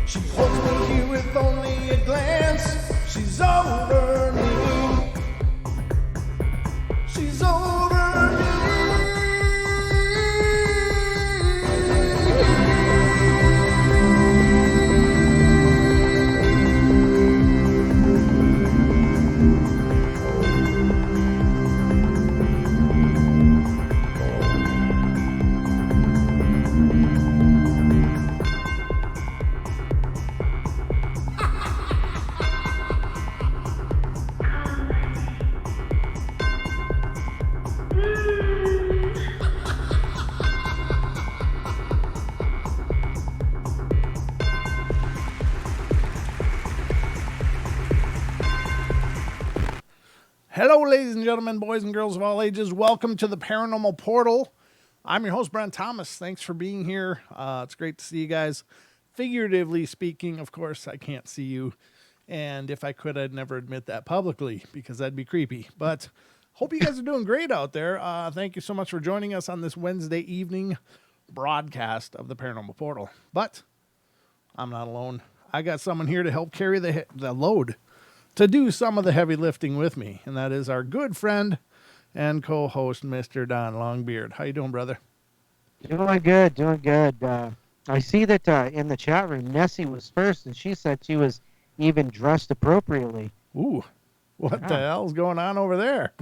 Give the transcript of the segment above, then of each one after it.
She holds me here with only a glance. She's over me. She's over me. Hello, ladies and gentlemen, boys and girls of all ages. Welcome to the Paranormal Portal. I'm your host, Brent Thomas. Thanks for being here. It's great to see you guys. Figuratively speaking, of course, I can't see you. And if I could, I'd never admit that publicly because that'd be creepy. But hope you guys are doing great out there. Thank you so much for joining us on this Wednesday evening broadcast of the Paranormal Portal. But I'm not alone. I got someone here to help carry the load, to do some of the heavy lifting with me, and that is our good friend and co-host, Mr. Don Longbeard. How you doing, brother? Doing good, doing good. I see that in the chat room, Nessie was first, and she said she was even dressed appropriately. Ooh, what the hell's going on over there?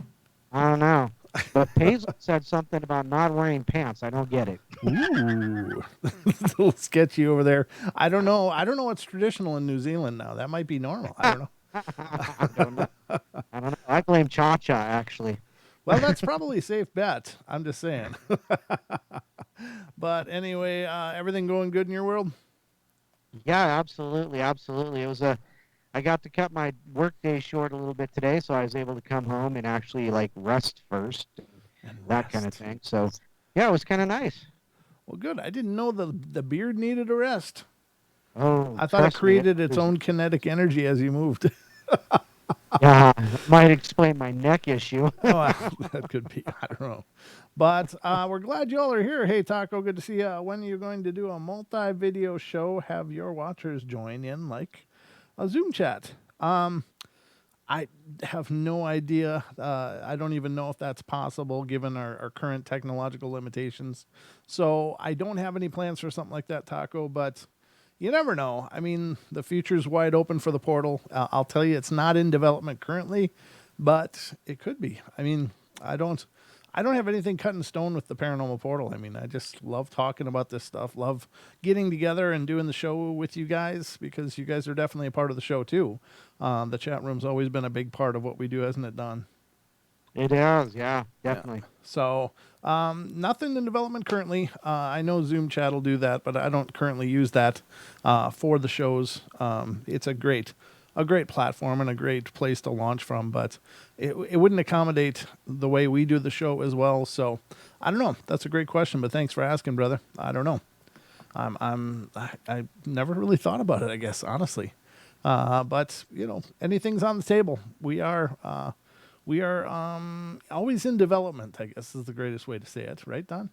I don't know. But Paisley said something about not wearing pants. I don't get it. Ooh, it's a little sketchy over there. I don't know. I don't know what's traditional in New Zealand now. That might be normal. I don't know. I don't know. I don't know. I blame Cha-Cha, actually. Well, that's probably a safe bet. I'm just saying. But anyway, everything going good in your world? Yeah, absolutely, absolutely. I got to cut my work day short a little bit today, so I was able to come home and actually rest first, and that kind of thing. So, yeah, it was kind of nice. Well, good. I didn't know the beard needed a rest. Oh, I thought it created its own kinetic energy as you moved. Yeah, might explain my neck issue. Oh, that could be. I don't know. But we're glad y'all are here. Hey, Taco, good to see you. When are you going to do a multi-video show? Have your watchers join in like a Zoom chat? I have no idea. I don't even know if that's possible given our current technological limitations. So I don't have any plans for something like that, Taco, but you never know. I mean, the future's wide open for the portal. I'll tell you, it's not in development currently, but it could be. I mean, I don't have anything cut in stone with the Paranormal Portal. I mean, I just love talking about this stuff. Love getting together and doing the show with you guys because you guys are definitely a part of the show too. The chat room's always been a big part of what we do, hasn't it, Don? It has, yeah, definitely. Yeah. So, nothing in development currently. I know Zoom chat will do that, but I don't currently use that for the shows. It's a great platform and a great place to launch from, but it wouldn't accommodate the way we do the show as well. So, I don't know. That's a great question, but thanks for asking, brother. I don't know. I never really thought about it, I guess, honestly. But anything's on the table. We are always in development, I guess is the greatest way to say it. Right, Don?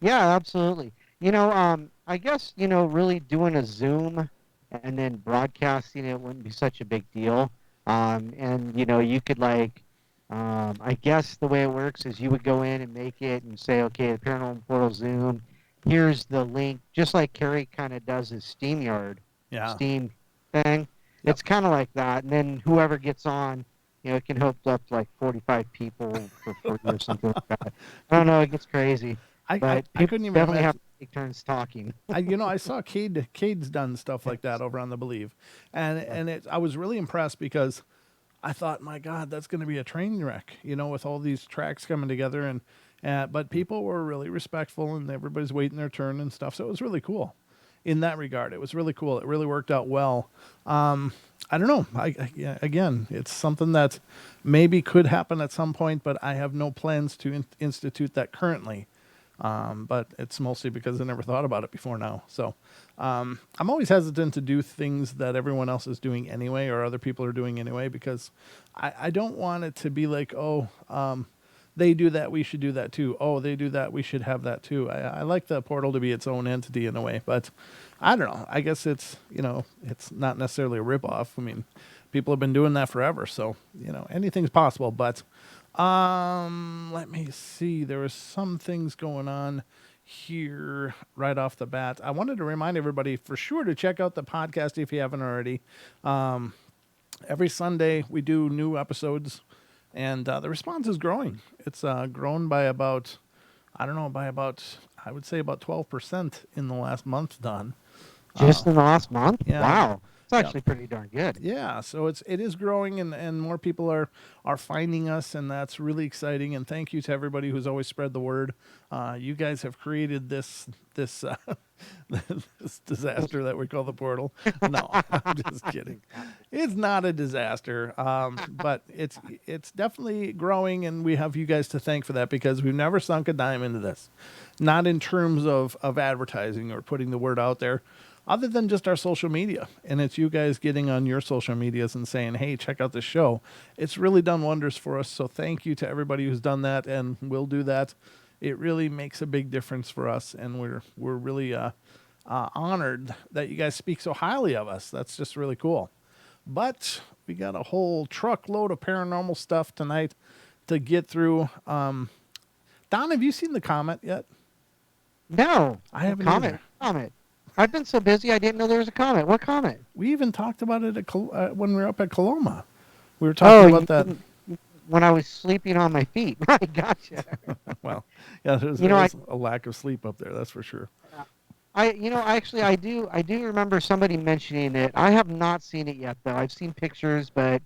Yeah, absolutely. I guess, really doing a Zoom and then broadcasting it wouldn't be such a big deal. And, you could I guess the way it works is you would go in and make it and say, okay, the Paranormal Portal Zoom, here's the link, just like Kerry kind of does his SteamYard, Steam thing. Yep. It's kind of like that. And then whoever gets on, it can hook up to 45 people for 40 or something like that. I don't know. It gets crazy. I couldn't even definitely have to take turns talking. I saw Cade's done stuff like that over on the Believe. And I was really impressed because I thought, my God, that's going to be a train wreck, with all these tracks coming together. But people were really respectful and everybody's waiting their turn and stuff. So it was really cool. In that regard, it was really cool. It really worked out well. I don't know. Again, it's something that maybe could happen at some point, but I have no plans to institute that currently. But it's mostly because I never thought about it before now. So I'm always hesitant to do things that everyone else is doing anyway or other people are doing anyway because I don't want it to be like, they do that, we should do that too. Oh, they do that, we should have that too. I like the portal to be its own entity in a way, but I don't know. I guess it's, it's not necessarily a ripoff. I mean, people have been doing that forever, so anything's possible. But let me see. There was some things going on here right off the bat. I wanted to remind everybody for sure to check out the podcast if you haven't already. Every Sunday we do new episodes, and the response is growing. It's grown by about, I don't know, I would say about 12% in the last month, Don. Just in the last month? Yeah. Wow. It's Yeah. actually pretty darn good. Yeah, so it is growing, and more people are finding us, and that's really exciting. And thank you to everybody who's always spread the word. You guys have created this this disaster that we call the portal. No, I'm just kidding. It's not a disaster, but it's definitely growing, and we have you guys to thank for that, because we've never sunk a dime into this, not in terms of advertising or putting the word out there, other than just our social media. And it's you guys getting on your social medias and saying, hey, check out this show. It's really done wonders for us. So thank you to everybody who's done that and will do that. It really makes a big difference for us. And we're really honored that you guys speak so highly of us. That's just really cool. But we got a whole truckload of paranormal stuff tonight to get through. Don, have you seen the comet yet? No. I haven't Comet. I've been so busy I didn't know there was a comet. What comet? We even talked about it when we were up at Coloma. We were talking about that. When I was sleeping on my feet. Right, gotcha. Well, yeah, there's a lack of sleep up there, that's for sure. I do remember somebody mentioning it. I have not seen it yet, though. I've seen pictures, but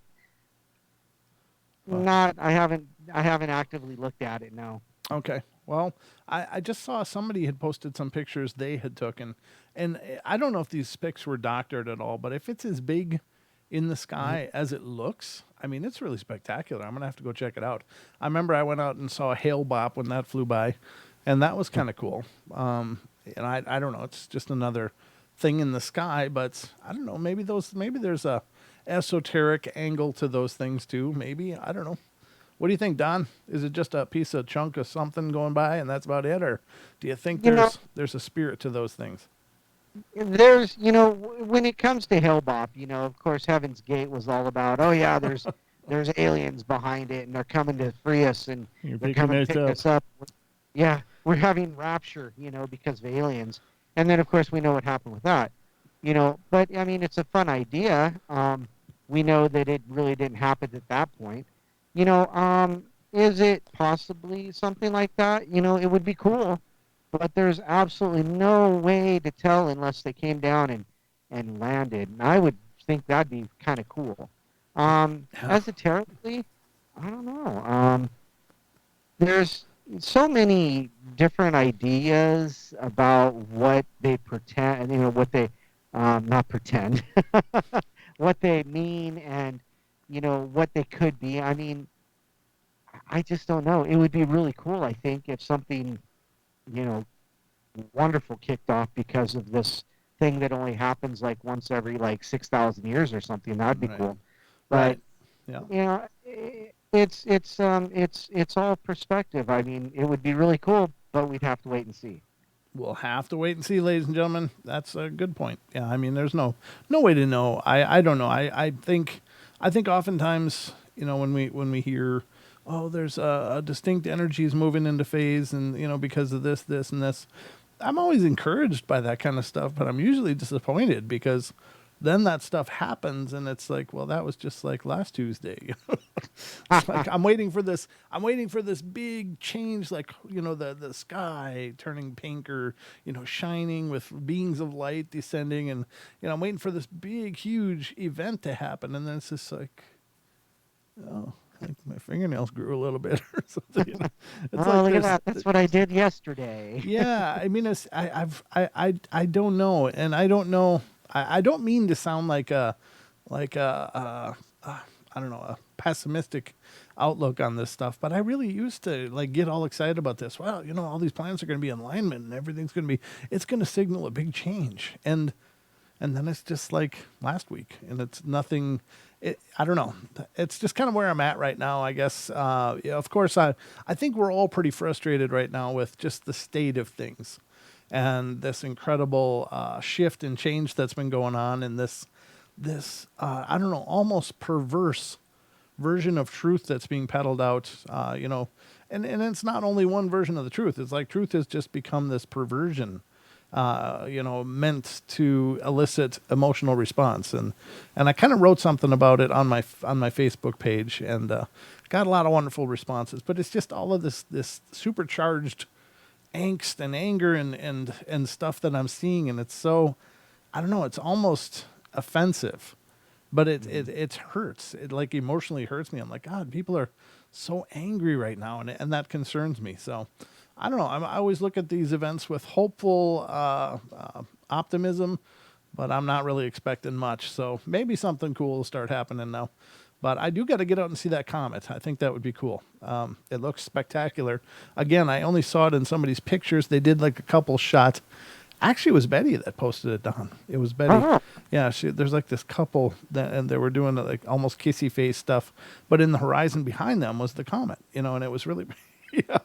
I haven't actively looked at it, no. Okay. Well, I just saw somebody had posted some pictures they had taken, and I don't know if these pics were doctored at all, but if it's as big in the sky as it looks, I mean, it's really spectacular. I'm going to have to go check it out. I remember I went out and saw a hail bop when that flew by, and that was kind of cool. And I don't know, it's just another thing in the sky, but I don't know, maybe there's a esoteric angle to those things too. Maybe, I don't know. What do you think, Don? Is it just a piece of chunk of something going by and that's about it? Or do you think there's a spirit to those things? There's, when it comes to Hellbop, of course, Heaven's Gate was all about, oh yeah, there's aliens behind it and they're coming to free us and they're coming to pick us up. Yeah, we're having rapture, because of aliens. And then, of course, we know what happened with that. But, I mean, it's a fun idea. We know that it really didn't happen at that point. Is it possibly something like that? It would be cool. But there's absolutely no way to tell unless they came down and landed. And I would think that'd be kind of cool. Esoterically, I don't know. There's so many different ideas about what they pretend, what they, not pretend, what they mean and, what they could be. I mean, I just don't know. It would be really cool, I think, if something, wonderful kicked off because of this thing that only happens like once every 6,000 years or something. That'd be cool. But, yeah. It's all perspective. I mean, it would be really cool, but we'd have to wait and see. We'll have to wait and see, ladies and gentlemen. That's a good point. Yeah, I mean, there's no way to know. I don't know. I think oftentimes, when we hear, oh, there's a distinct energies moving into phase, and because of this, and this, I'm always encouraged by that kind of stuff, but I'm usually disappointed because then that stuff happens and it's like, well, that was just like last Tuesday. It's like I'm waiting for this big change, like, the sky turning pink or, shining with beings of light descending. And, I'm waiting for this big, huge event to happen. And then it's just like, like my fingernails grew a little bit or something. It's look at that. That's what I did yesterday. Yeah. I mean, I don't know. And I don't know. I don't mean to sound like a I don't know, a pessimistic outlook on this stuff, but I really used to get all excited about this. Well, all these planets are going to be in alignment and everything's going to be, it's going to signal a big change. And and then it's just like last week, and it's nothing. I don't know. It's just kind of where I'm at right now, I guess. Yeah, of course, I think we're all pretty frustrated right now with just the state of things, and this incredible shift and change that's been going on, and this I don't know, almost perverse version of truth that's being peddled out. And it's not only one version of the truth. It's like truth has just become this perversion, meant to elicit emotional response. And I kind of wrote something about it on my Facebook page, and got a lot of wonderful responses. But it's just all of this supercharged angst and anger and stuff that I'm seeing, and it's so, I don't know, it's almost offensive, but it hurts. It like emotionally hurts me. I'm like, God, people are so angry right now, and that concerns me. So I don't know. I always look at these events with hopeful optimism, but I'm not really expecting much. So maybe something cool will start happening now. But I do got to get out and see that comet. I think that would be cool. It looks spectacular. Again, I only saw it in somebody's pictures. They did like a couple shots. Actually, it was Betty that posted it, Don. It was Betty. Oh. Yeah, there's like this couple, and they were doing like almost kissy face stuff, but in the horizon behind them was the comet, and it was really, yeah,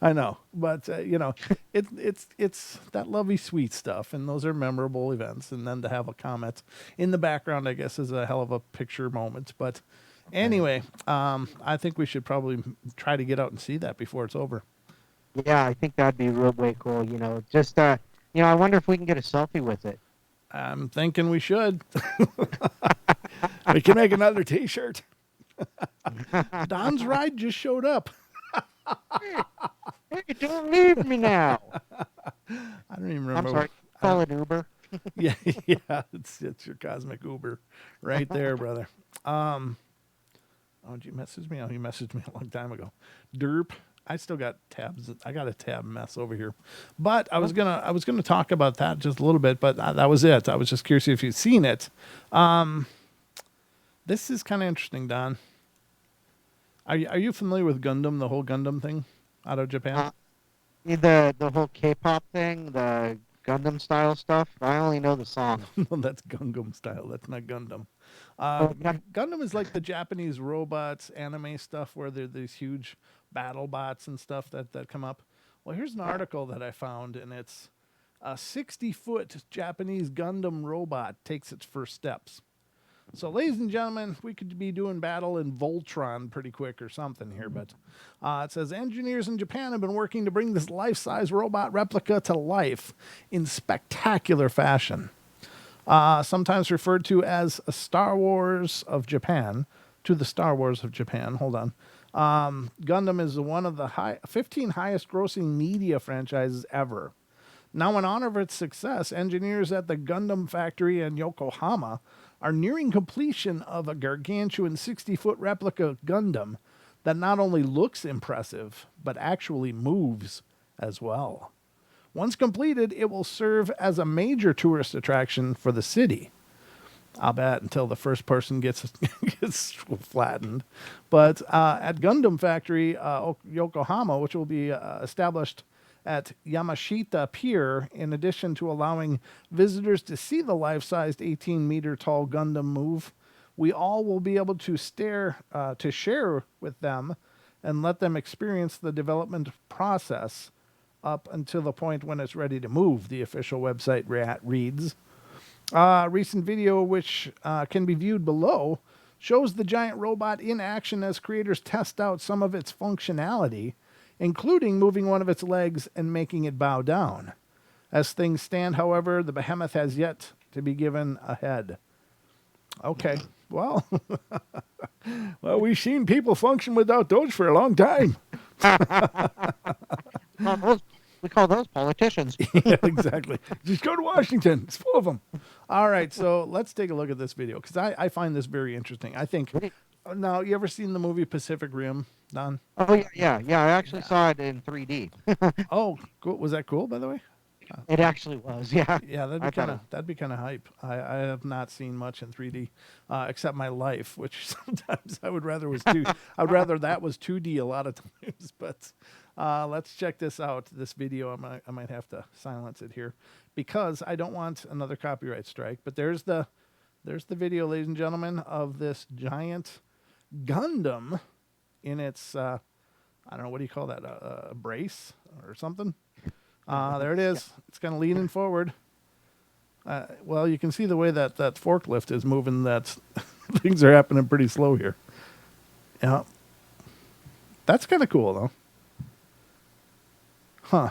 I know. But it's that lovey sweet stuff, and those are memorable events. And then to have a comet in the background, I guess, is a hell of a picture moment. But anyway, I think we should probably try to get out and see that before it's over. Yeah, I think that'd be real way cool. Just I wonder if we can get a selfie with it. I'm thinking we should. We can make another T-shirt. Don's ride just showed up. Hey, don't leave me now. I don't even remember. I'm sorry. Call it Uber. Yeah, yeah. It's your cosmic Uber, right there, brother. Oh, did you message me? Oh, you messaged me a long time ago. Derp. I still got tabs. I got a tab mess over here, but I was gonna talk about that just a little bit, but that was it. I was just curious if you'd seen it. This is kind of interesting, Don. Are you familiar with Gundam, the whole Gundam thing out of Japan? The whole K-pop thing, the Gundam style stuff. I only know the song. No, that's Gundam style. That's not Gundam. Gundam is like the Japanese robots anime stuff where they're these huge battle bots and stuff that come up. Well, here's an article that I found, and it's a 60-foot Japanese Gundam robot takes its first steps. So, ladies and gentlemen, we could be doing battle in Voltron pretty quick or something here, but it says engineers in Japan have been working to bring this life-size robot replica to life in spectacular fashion. Sometimes referred to as a Star Wars of Japan, to the Star Wars of Japan. Hold on. Gundam is one of the 15 highest grossing media franchises ever. Now, in honor of its success, engineers at the Gundam factory in Yokohama are nearing completion of a gargantuan 60-foot replica Gundam that not only looks impressive, but actually moves as well. Once completed, it will serve as a major tourist attraction for the city. I'll bet until the first person gets flattened. But at Gundam Factory Yokohama, which will be established at Yamashita Pier, in addition to allowing visitors to see the life-sized 18-meter tall Gundam move, we all will be able to share with them and let them experience the development process up until the point when it's ready to move, the official website reads. Recent video, which can be viewed below, shows the giant robot in action as creators test out some of its functionality, including moving one of its legs and making it bow down. As things stand, however, the behemoth has yet to be given a head. Okay, well, well, we've seen people function without those for a long time. We call those politicians. Yeah, exactly. Just go to Washington. It's full of them. All right, so let's take a look at this video because I find this very interesting. I think. Now, you ever seen the movie Pacific Rim, Don? Oh yeah. I actually saw it in 3D. Oh, cool. Was that cool, by the way? It actually was, yeah. Yeah, that'd be kind of hype. I have not seen much in 3D, except my life, which sometimes I would rather that was 2D a lot of times. But let's check this out. This video, I might have to silence it here. because I don't want another copyright strike. But there's the video, ladies and gentlemen, of this giant Gundam in its I don't know, what do you call that, a brace or something. There it is. It's kind of leaning forward. Well, you can see the way that forklift is moving. That things are happening pretty slow here. Yeah, that's kind of cool though. Huh?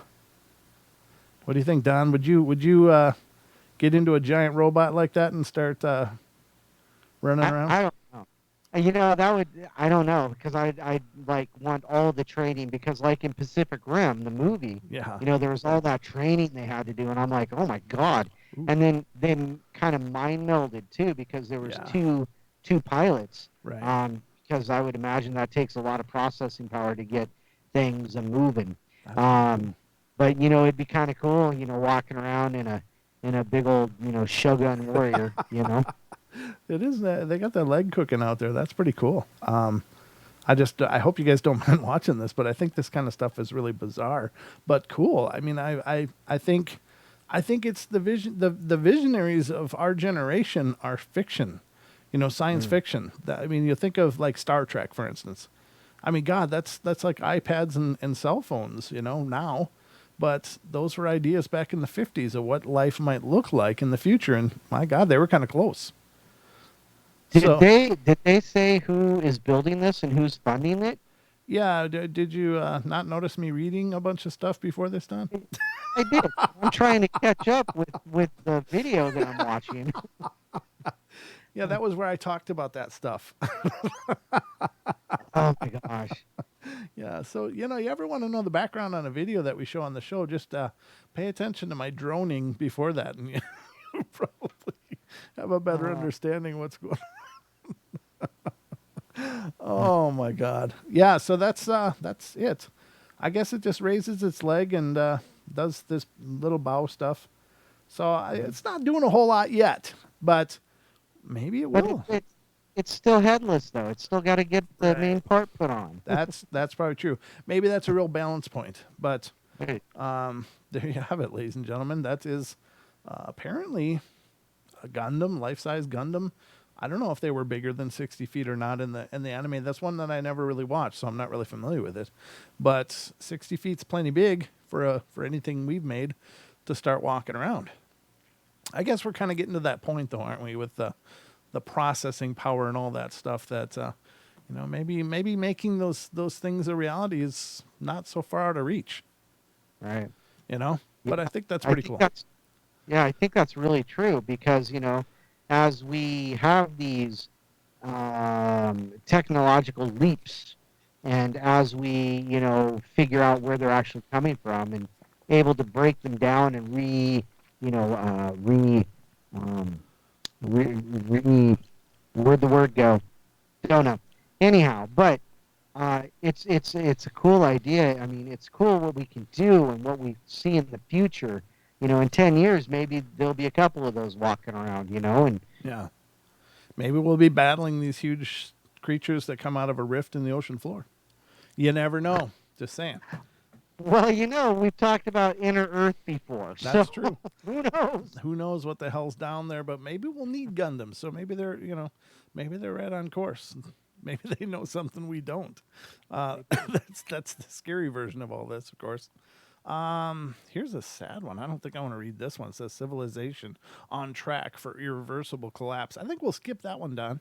What do you think, Don? Would you get into a giant robot like that and start running around? I don't know. I don't know, because I like want all the training, because like in Pacific Rim, the movie, Yeah. there was all that training they had to do, and I'm like, oh my God. Ooh. And then kind of mind melded too, because there was Yeah. two pilots. Right. Because I would imagine that takes a lot of processing power to get things moving. That's cool. But it'd be kind of cool, walking around in a big old, Shogun warrior, It is that they got that leg cooking out there. That's pretty cool. I hope you guys don't mind watching this, but I think this kind of stuff is really bizarre, but cool. I mean, I think it's the the visionaries of our generation are fiction, science fiction. I mean, you think of like Star Trek, for instance. I mean, God, that's like iPads and cell phones, now. But those were ideas back in the 50s of what life might look like in the future. And my God, they were kind of close. Did they say who is building this and who's funding it? Yeah, did you not notice me reading a bunch of stuff before this, Don? I did. I'm trying to catch up with the video that I'm watching. Yeah, that was where I talked about that stuff. Oh my gosh. Yeah, so you ever want to know the background on a video that we show on the show, just pay attention to my droning before that, and you probably have a better understanding of what's going on. Oh my God. Yeah, so that's it. I guess it just raises its leg and does this little bow stuff. So it's not doing a whole lot yet, but maybe it will. But it's still headless though. It's still got to get the main part put on. That's probably true. Maybe that's a real balance point. But Right. there you have it, ladies and gentlemen. That is apparently a Gundam, life-size Gundam. I don't know if they were bigger than 60 feet or not in the anime. That's one that I never really watched, so I'm not really familiar with it. But 60 feet's plenty big for anything we've made to start walking around. I guess we're kind of getting to that point, though, aren't we, with the processing power and all that stuff that maybe making those things a reality is not so far out of reach. Right. But I think that's pretty cool. I think that's really true, because as we have these technological leaps, and as we figure out where they're actually coming from, and able to break them down and where'd the word go? Don't know. Anyhow, but it's a cool idea. I mean, it's cool what we can do and what we see in the future. In 10 years, maybe there'll be a couple of those walking around, and Yeah. Maybe we'll be battling these huge creatures that come out of a rift in the ocean floor. You never know. Just saying. well, we've talked about inner Earth before. That's so true. Who knows? Who knows what the hell's down there, but maybe we'll need Gundams. So maybe they're right on course. Maybe they know something we don't. That's the scary version of all this, of course. Here's a sad one. I don't think I want to read this one. It says civilization on track for irreversible collapse. I think we'll skip that one, Don.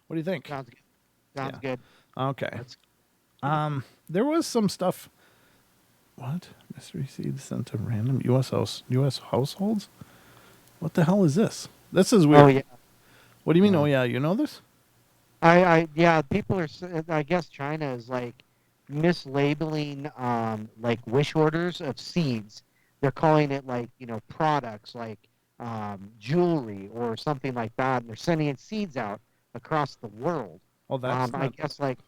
What do you think? Sounds good. Sounds good. Okay. There was some stuff. What? Mystery seeds sent to random U.S. households? What the hell is this? This is weird. Oh yeah. What do you mean? Yeah. Oh yeah, you know this? People are. I guess China is like mislabeling like wish orders of seeds. They're calling it like products like jewelry or something like that, and they're sending seeds out across the world. Oh, that's I guess like,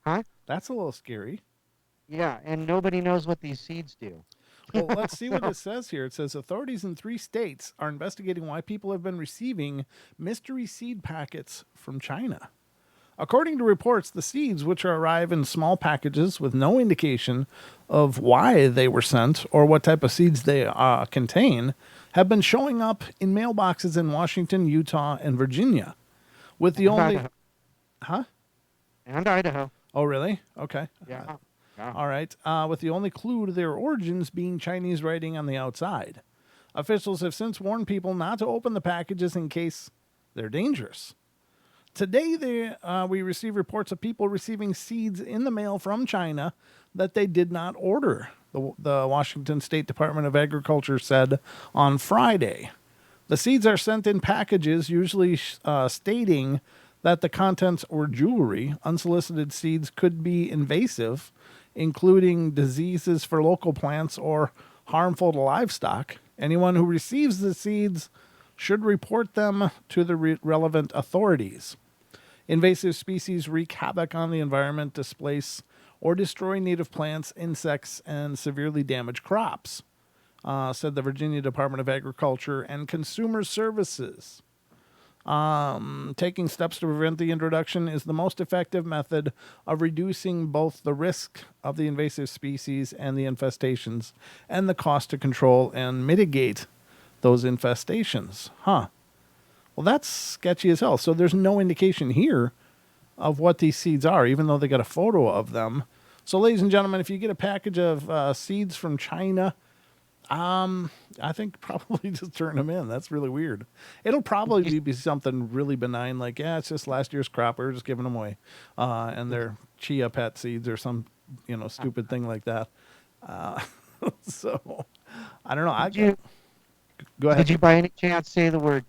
huh? That's a little scary. Yeah, and nobody knows what these seeds do. Well, let's see what it says here. It says authorities in 3 states are investigating why people have been receiving mystery seed packets from China. According to reports, the seeds, which arrive in small packages with no indication of why they were sent or what type of seeds they contain, have been showing up in mailboxes in Washington, Utah, and Virginia. With the And only. Idaho. Huh? And Idaho. Oh, really? Okay. Yeah. Yeah. All right. With the only clue to their origins being Chinese writing on the outside. Officials have since warned people not to open the packages in case they're dangerous. Today, we receive reports of people receiving seeds in the mail from China that they did not order, the Washington State Department of Agriculture said on Friday. The seeds are sent in packages, usually stating that the contents were jewelry. Unsolicited seeds could be invasive, including diseases for local plants or harmful to livestock. Anyone who receives the seeds should report them to the relevant authorities. Invasive species wreak havoc on the environment, displace or destroy native plants, insects, and severely damage crops, said the Virginia Department of Agriculture and Consumer Services. Taking steps to prevent the introduction is the most effective method of reducing both the risk of the invasive species and the infestations and the cost to control and mitigate those infestations. Huh. Well, that's sketchy as hell. So there's no indication here of what these seeds are, even though they got a photo of them. So, ladies and gentlemen, if you get a package of seeds from China, I think probably just turn them in. That's really weird. It'll probably be something really benign, like, yeah, it's just last year's crop. We're just giving them away. And they're chia pet seeds or some, stupid thing like that. So, I don't know. Go ahead. Did you by any chance say the word,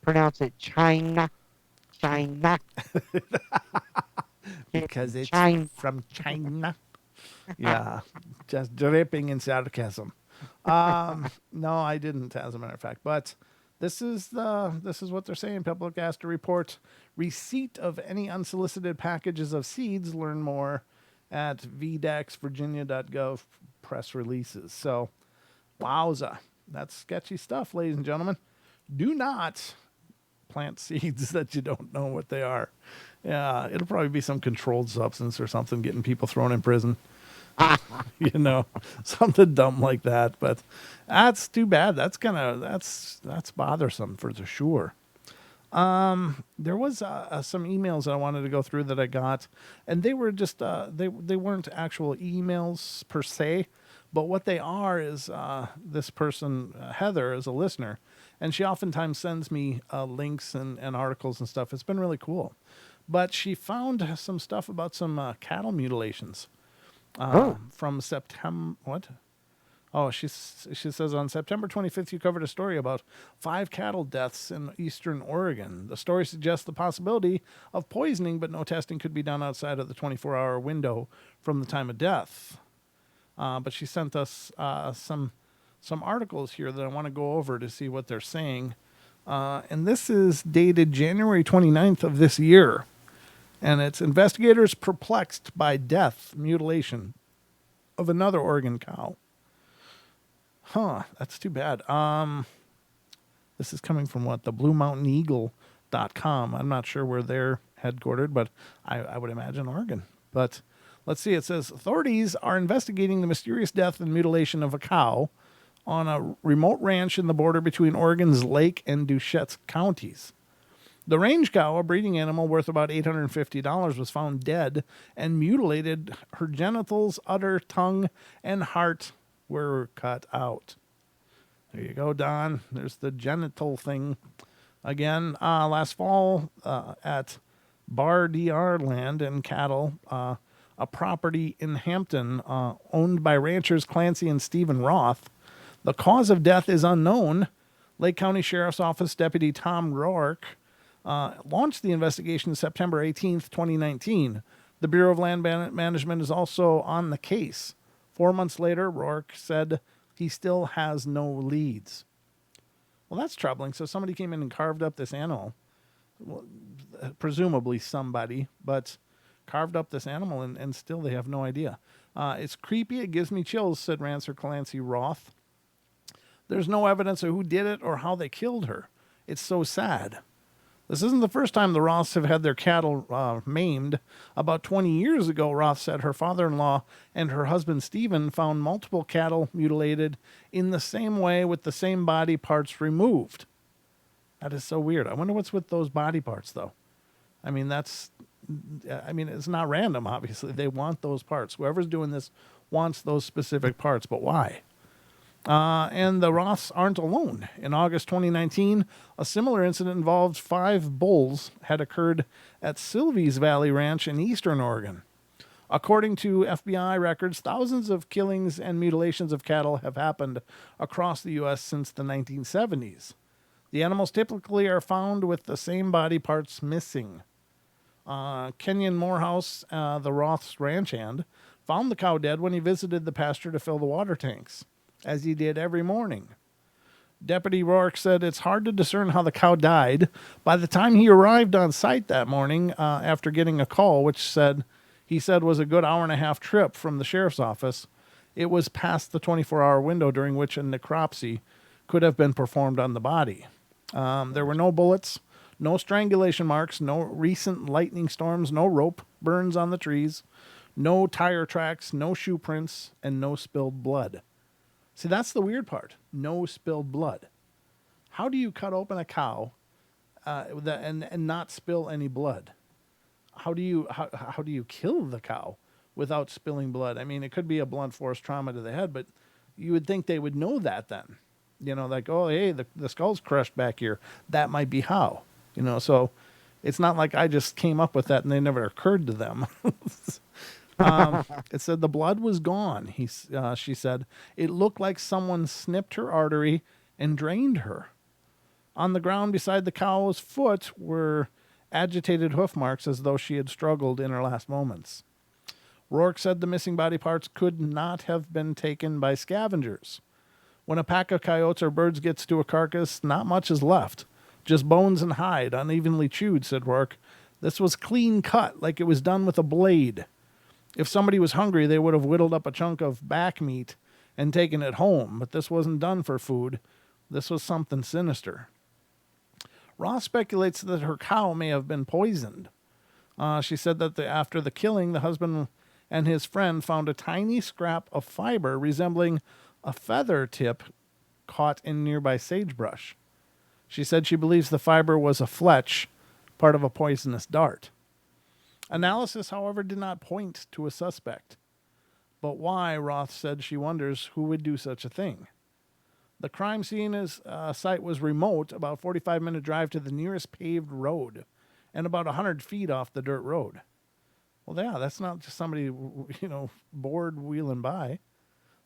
pronounce it China? China. Because it's China. from China. Yeah, just dripping in sarcasm. No, I didn't, as a matter of fact. But this is what they're saying. Public asked to report receipt of any unsolicited packages of seeds. Learn more at vdaxvirginia.gov press releases. So, wowza, that's sketchy stuff, ladies and gentlemen. Do not plant seeds that you don't know what they are. Yeah, it'll probably be some controlled substance or something getting people thrown in prison. Something dumb like that. But that's too bad. That's bothersome for sure. There was some emails that I wanted to go through that I got, and they were just they weren't actual emails per se, but what they are is this person Heather is a listener, and she oftentimes sends me links and articles and stuff. It's been really cool, but she found some stuff about some cattle mutilations. From September, what? Oh, she says on September 25th, you covered a story about 5 cattle deaths in eastern Oregon. The story suggests the possibility of poisoning, but no testing could be done outside of the 24-hour window from the time of death. But she sent us some articles here that I want to go over to see what they're saying. And this is dated January 29th of this year. And it's investigators perplexed by death, mutilation of another Oregon cow. Huh, that's too bad. This is coming from what? The BlueMountainEagle.com. I'm not sure where they're headquartered, but I would imagine Oregon. But let's see. It says authorities are investigating the mysterious death and mutilation of a cow on a remote ranch in the border between Oregon's Lake and Doucette counties. The range cow, a breeding animal worth about $850, was found dead and mutilated. Her genitals, udder, tongue, and heart were cut out. There you go, Don. There's the genital thing. Again, last fall at Bar DR Land and Cattle, a property in Hampton owned by ranchers Clancy and Stephen Roth. The cause of death is unknown. Lake County Sheriff's Office Deputy Tom Rourke launched the investigation September 18th, 2019. The Bureau of Land Management is also on the case. 4 months later, Rourke said he still has no leads. Well, that's troubling. So somebody came in and carved up this animal. Well, presumably somebody, but carved up this animal and still they have no idea. It's creepy. It gives me chills, said Rancher Clancy Roth. There's no evidence of who did it or how they killed her. It's so sad. This isn't the first time the Roths have had their cattle maimed. About 20 years ago, Roth said her father-in-law and her husband Stephen found multiple cattle mutilated in the same way with the same body parts removed. That is so weird. I wonder what's with those body parts, though. I mean, it's not random, obviously. They want those parts. Whoever's doing this wants those specific parts, but why? And the Roths aren't alone. In August 2019, a similar incident involved 5 bulls had occurred at Sylvie's Valley Ranch in eastern Oregon. According to FBI records, thousands of killings and mutilations of cattle have happened across the U.S. since the 1970s. The animals typically are found with the same body parts missing. Kenyon Morehouse, the Roth's ranch hand, found the cow dead when he visited the pasture to fill the water tanks, as he did every morning. Deputy Rourke said it's hard to discern how the cow died. By the time he arrived on site that morning, after getting a call, which he said was a good hour-and-a-half trip from the sheriff's office, it was past the 24-hour window during which a necropsy could have been performed on the body. There were no bullets, no strangulation marks, no recent lightning storms, no rope burns on the trees, no tire tracks, no shoe prints, and no spilled blood. See, that's the weird part. No spilled blood. How do you cut open a cow and not spill any blood? How do you kill the cow without spilling blood? I mean, it could be a blunt force trauma to the head, but you would think they would know that then. Like, oh, hey, the skull's crushed back here. That might be how. So it's not like I just came up with that and they never occurred to them. It said the blood was gone. She said it looked like someone snipped her artery and drained her. On the ground beside the cow's foot were agitated hoof marks as though she had struggled in her last moments. Rourke said the missing body parts could not have been taken by scavengers. When a pack of coyotes or birds gets to a carcass, not much is left. Just bones and hide, unevenly chewed, said Rourke. This was clean cut, like it was done with a blade. If somebody was hungry, they would have whittled up a chunk of back meat and taken it home, but this wasn't done for food. This was something sinister. Roth speculates that her cow may have been poisoned. She said that after the killing, the husband and his friend found a tiny scrap of fiber resembling a feather tip caught in nearby sagebrush. She said she believes the fiber was a fletch, part of a poisonous dart. Analysis, however, did not point to a suspect. But why, Roth said she wonders who would do such a thing. The crime scene site was remote, about a 45-minute drive to the nearest paved road, and about 100 feet off the dirt road. Well, yeah, that's not just somebody, bored wheeling by.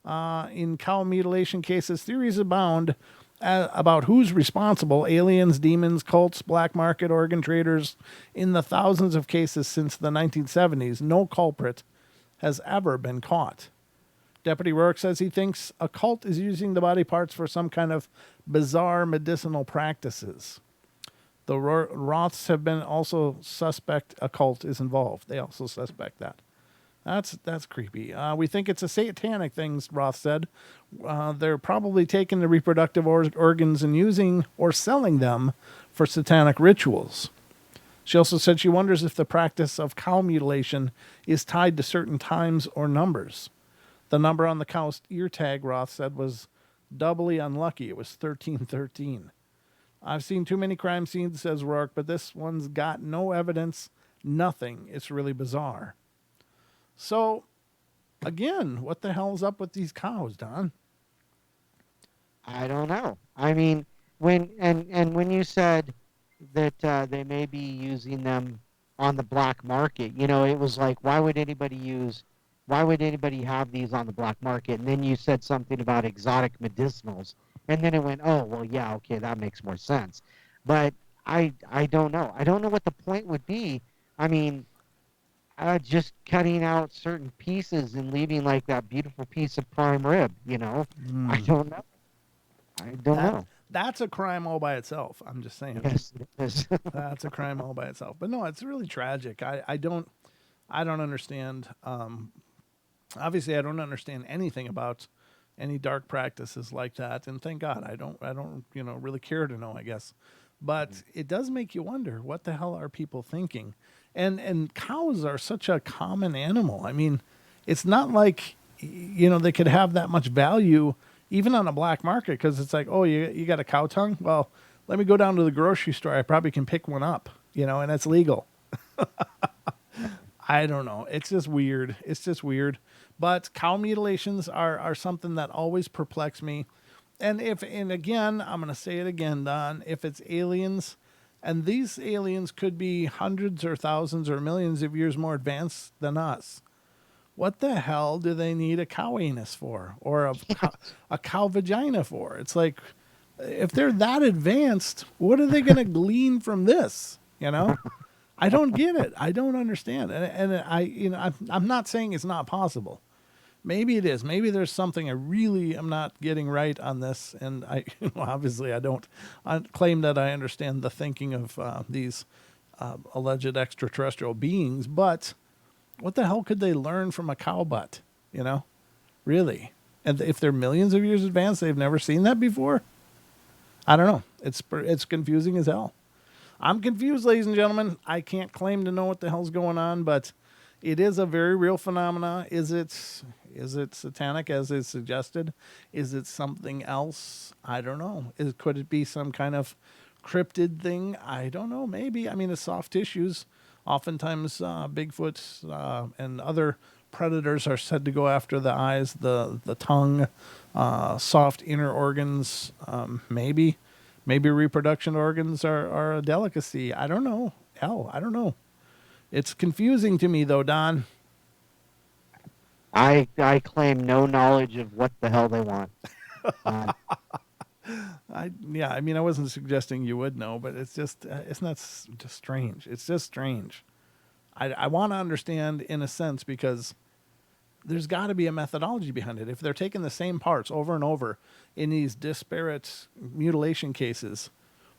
In cow mutilation cases, theories abound about who's responsible: aliens, demons, cults, black market, organ traders. In the thousands of cases since the 1970s, no culprit has ever been caught. Deputy Rourke says he thinks a cult is using the body parts for some kind of bizarre medicinal practices. The Roths have been also suspect a cult is involved. They also suspect that. That's creepy. We think it's a satanic thing, Roth said. They're probably taking the reproductive organs and using or selling them for satanic rituals. She also said she wonders if the practice of cow mutilation is tied to certain times or numbers. The number on the cow's ear tag, Roth said, was doubly unlucky. It was 1313. I've seen too many crime scenes, says Rourke, but this one's got no evidence, nothing. It's really bizarre. So, again, what the hell's up with these cows, Don? I don't know. I mean, when you said that they may be using them on the black market, it was like, why would anybody have these on the black market? And then you said something about exotic medicinals, and then it went, oh, well, yeah, okay, that makes more sense. But I don't know. I don't know what the point would be. I mean, just cutting out certain pieces and leaving like that beautiful piece of prime rib, I don't know. I don't know. That's a crime all by itself. I'm just saying. Yes, it is. That's a crime all by itself. But no, it's really tragic. I don't understand. Obviously, I don't understand anything about any dark practices like that. And thank God, I don't really care to know, I guess. But it does make you wonder, what the hell are people thinking? And cows are such a common animal. I mean, it's not like they could have that much value even on a black market, because it's like, oh, you got a cow tongue? Well, let me go down to the grocery store. I probably can pick one up, and it's legal. I don't know. It's just weird. It's just weird. But cow mutilations are something that always perplex me. And again, I'm going to say it again, Don, if it's aliens, and these aliens could be hundreds or thousands or millions of years more advanced than us, what the hell do they need a cow anus for, or a cow vagina for? It's like, if they're that advanced, what are they going to glean from this? I don't get it. I don't understand. And I'm not saying it's not possible. Maybe it is. Maybe there's something I really am not getting right on this. And obviously I don't claim that I understand the thinking of these alleged extraterrestrial beings, but what the hell could they learn from a cow butt? Really? And if they're millions of years advanced, they've never seen that before? I don't know. It's confusing as hell. I'm confused, ladies and gentlemen. I can't claim to know what the hell's going on, but it is a very real phenomena. Is it satanic as is suggested? Is it something else? I don't know. Could it be some kind of cryptid thing? I don't know. Maybe. I mean, the soft tissues. Oftentimes, Bigfoot and other predators are said to go after the eyes, the tongue, soft inner organs. Maybe reproduction organs are a delicacy. I don't know. Hell, I don't know. It's confusing to me, though, Don. I claim no knowledge of what the hell they want. I mean, I wasn't suggesting you would know, but it's just just strange. It's just strange. I want to understand in a sense, because there's got to be a methodology behind it. If they're taking the same parts over and over in these disparate mutilation cases,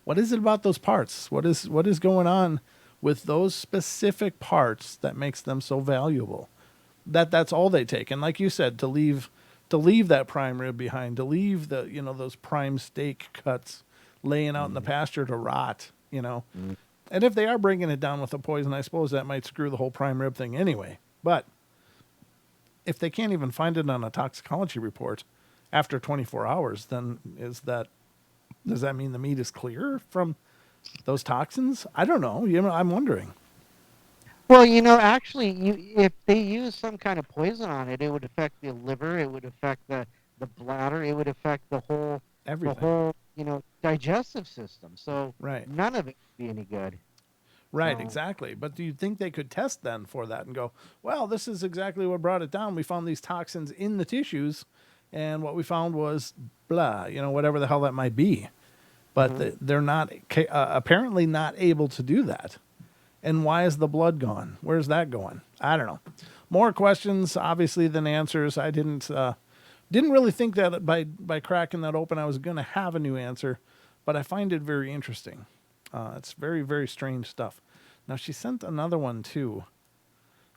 what is it about those parts? What is going on with those specific parts that makes them so valuable? That's all they take. And like you said, to leave that prime rib behind, to leave those prime steak cuts laying out in the pasture to rot, And if they are bringing it down with a poison, I suppose that might screw the whole prime rib thing anyway. But if they can't even find it on a toxicology report after 24 hours, then does that mean the meat is clear from those toxins? I don't know. I'm wondering. Well, actually, if they use some kind of poison on it, it would affect the liver, it would affect the bladder, it would affect Everything. the whole, digestive system. So Right. none of it would be any good. Right, So, exactly. But do you think they could test then for that and go, well, this is exactly what brought it down. We found these toxins in the tissues, and what we found was blah, whatever the hell that might be. But they're not apparently not able to do that. And why is the blood gone? Where's that going? I don't know. More questions, obviously, than answers. I didn't really think that by cracking that open I was going to have a new answer, but I find it very interesting. It's very, very strange stuff. Now, she sent another one, too.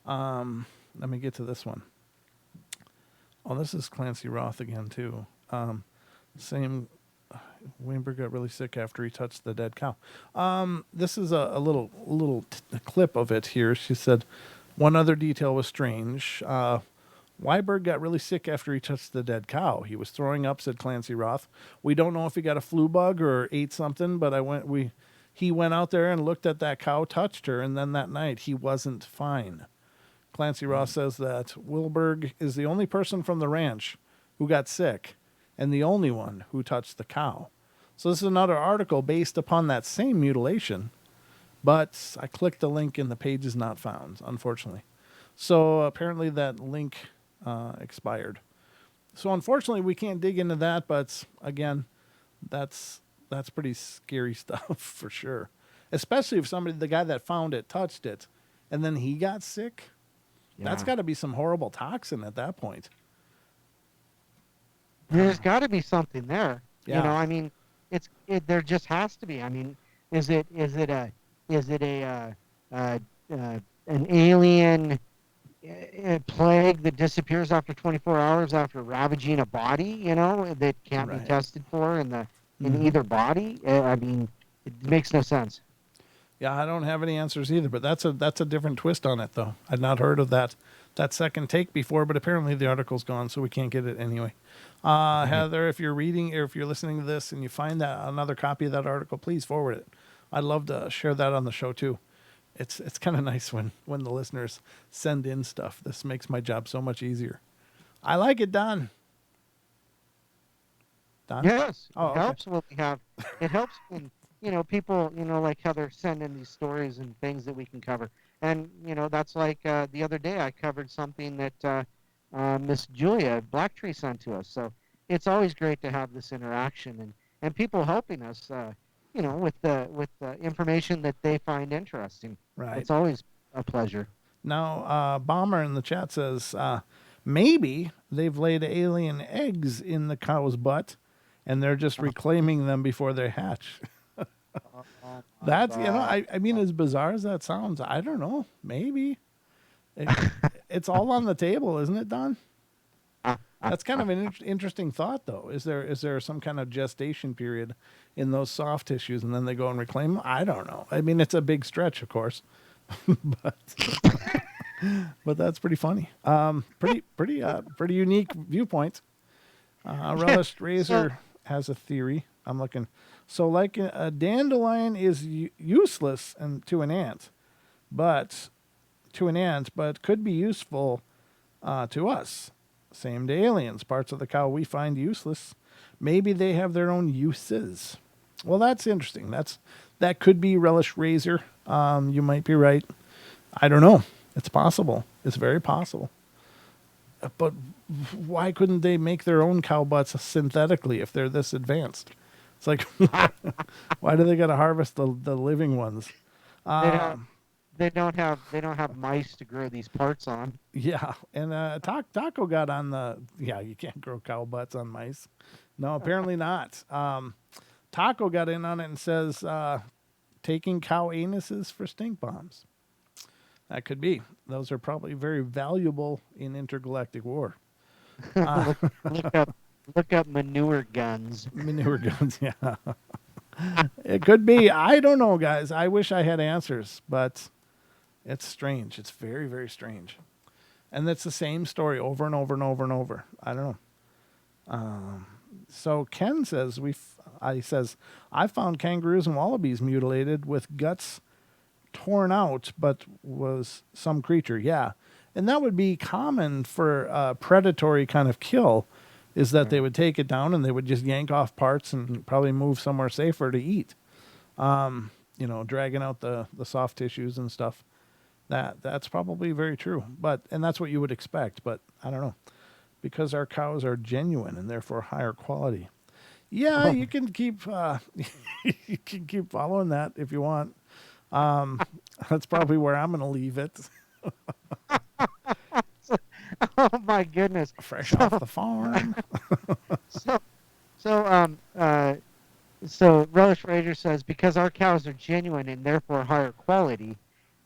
Let me get to this one. Oh, this is Clancy Roth again, too. Same. Weinberg got really sick after he touched the dead cow. This is a little clip of it here. She said, one other detail was strange. Weiberg got really sick after he touched the dead cow. He was throwing up, said Clancy Roth. We don't know if he got a flu bug or ate something, but he went out there and looked at that cow, touched her, and then that night he wasn't fine. Clancy Roth says that Wilberg is the only person from the ranch who got sick and the only one who touched the cow. So this is another article based upon that same mutilation, but I clicked the link and the page is not found, unfortunately. So apparently that link expired. So unfortunately we can't dig into that, but again, that's pretty scary stuff for sure. Especially if the guy that found it touched it and then he got sick. Yeah. That's got to be some horrible toxin at that point. There's got to be something there. Yeah. I mean, there just has to be. I mean, is it an alien plague that disappears after 24 hours after ravaging a body, that can't be tested for in either body? I mean, It makes no sense. Yeah, I don't have any answers either, but that's a different twist on it though. I'd not heard of that second take before, but apparently the article's gone, so we can't get it anyway. Right. Heather, if you're reading or if you're listening to this and you find that another copy of that article, please forward it. I'd love to share that on the show too. It's kind of nice when the listeners send in stuff. This makes my job so much easier. I like it, Don. Don? Yes, Oh, it okay. helps when we have. It helps when people like how they're sending these stories and things that we can cover. And that's like the other day I covered something that Miss Julia Blacktree sent to us. So it's always great to have this interaction and people helping us. With the information that they find interesting. Right. It's always a pleasure. Now, Bomber in the chat says maybe they've laid alien eggs in the cow's butt, and they're just reclaiming them before they hatch. Oh my That's God. I mean, as bizarre as that sounds, I don't know. Maybe it, it's all on the table, isn't it, Don? That's kind of an interesting thought, though. Is there some kind of gestation period in those soft tissues, and then they go and reclaim them? I don't know. I mean, it's a big stretch, of course, but but that's pretty funny. Pretty unique viewpoint. Relish So Razor has a theory. I'm looking. So, like a dandelion is useless and to an ant, but could be useful to us. Same to aliens. Parts of the cow we find useless. Maybe they have their own uses. Well, that's interesting. That could be Relish Razor. You might be right. I don't know. It's possible. It's very possible. But why couldn't they make their own cow butts synthetically if they're this advanced? It's like, why do they got to harvest the living ones? they don't Um, they don't have mice to grow these parts on. yeah, and Taco got on the yeah. You can't grow cow butts on mice. No, apparently not. Taco got in on it and says taking cow anuses for stink bombs. That could be. Those are probably very valuable in intergalactic war. Uh, look look up look up manure guns. manure guns, yeah. It could be. I don't know, guys. I wish I had answers, but it's strange. It's very, very strange. And it's the same story over and over and over and over. I don't know. So Ken says he says I found kangaroos and wallabies mutilated with guts torn out, but was some creature. Yeah, and that would be common for a predatory kind of kill, is that they Right. would take it down and they would just yank off parts and probably move somewhere safer to eat. Dragging out the soft tissues and stuff. That's probably very true. And that's what you would expect. But I don't know, because our cows are genuine and therefore higher quality. Yeah, Oh, you can keep you can keep following that if you want. Um, that's probably where I'm going to leave it. oh my goodness. Fresh off So the farm. so so so Relish Rager says because our cows are genuine and therefore higher quality,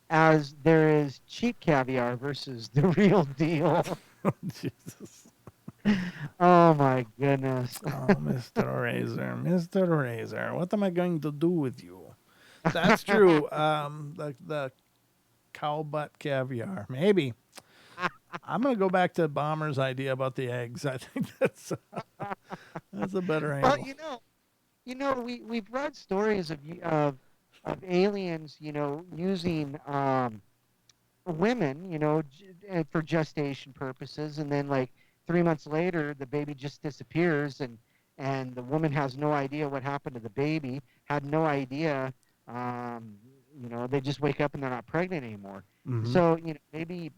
as there is cheap caviar versus the real deal. Jesus. Oh my goodness. Oh, Mr. Razor, Mr. Razor, what am I going to do with you? That's true. The cow butt caviar. Maybe. I'm going to go back to Bomber's idea about the eggs. I think that's a better Well, angle. we've read stories of aliens, using women, for gestation purposes, and then like 3 months later, the baby just disappears, and the woman has no idea what happened to the baby, had no idea. Um, they just wake up and they're not pregnant anymore. Hmm. So maybe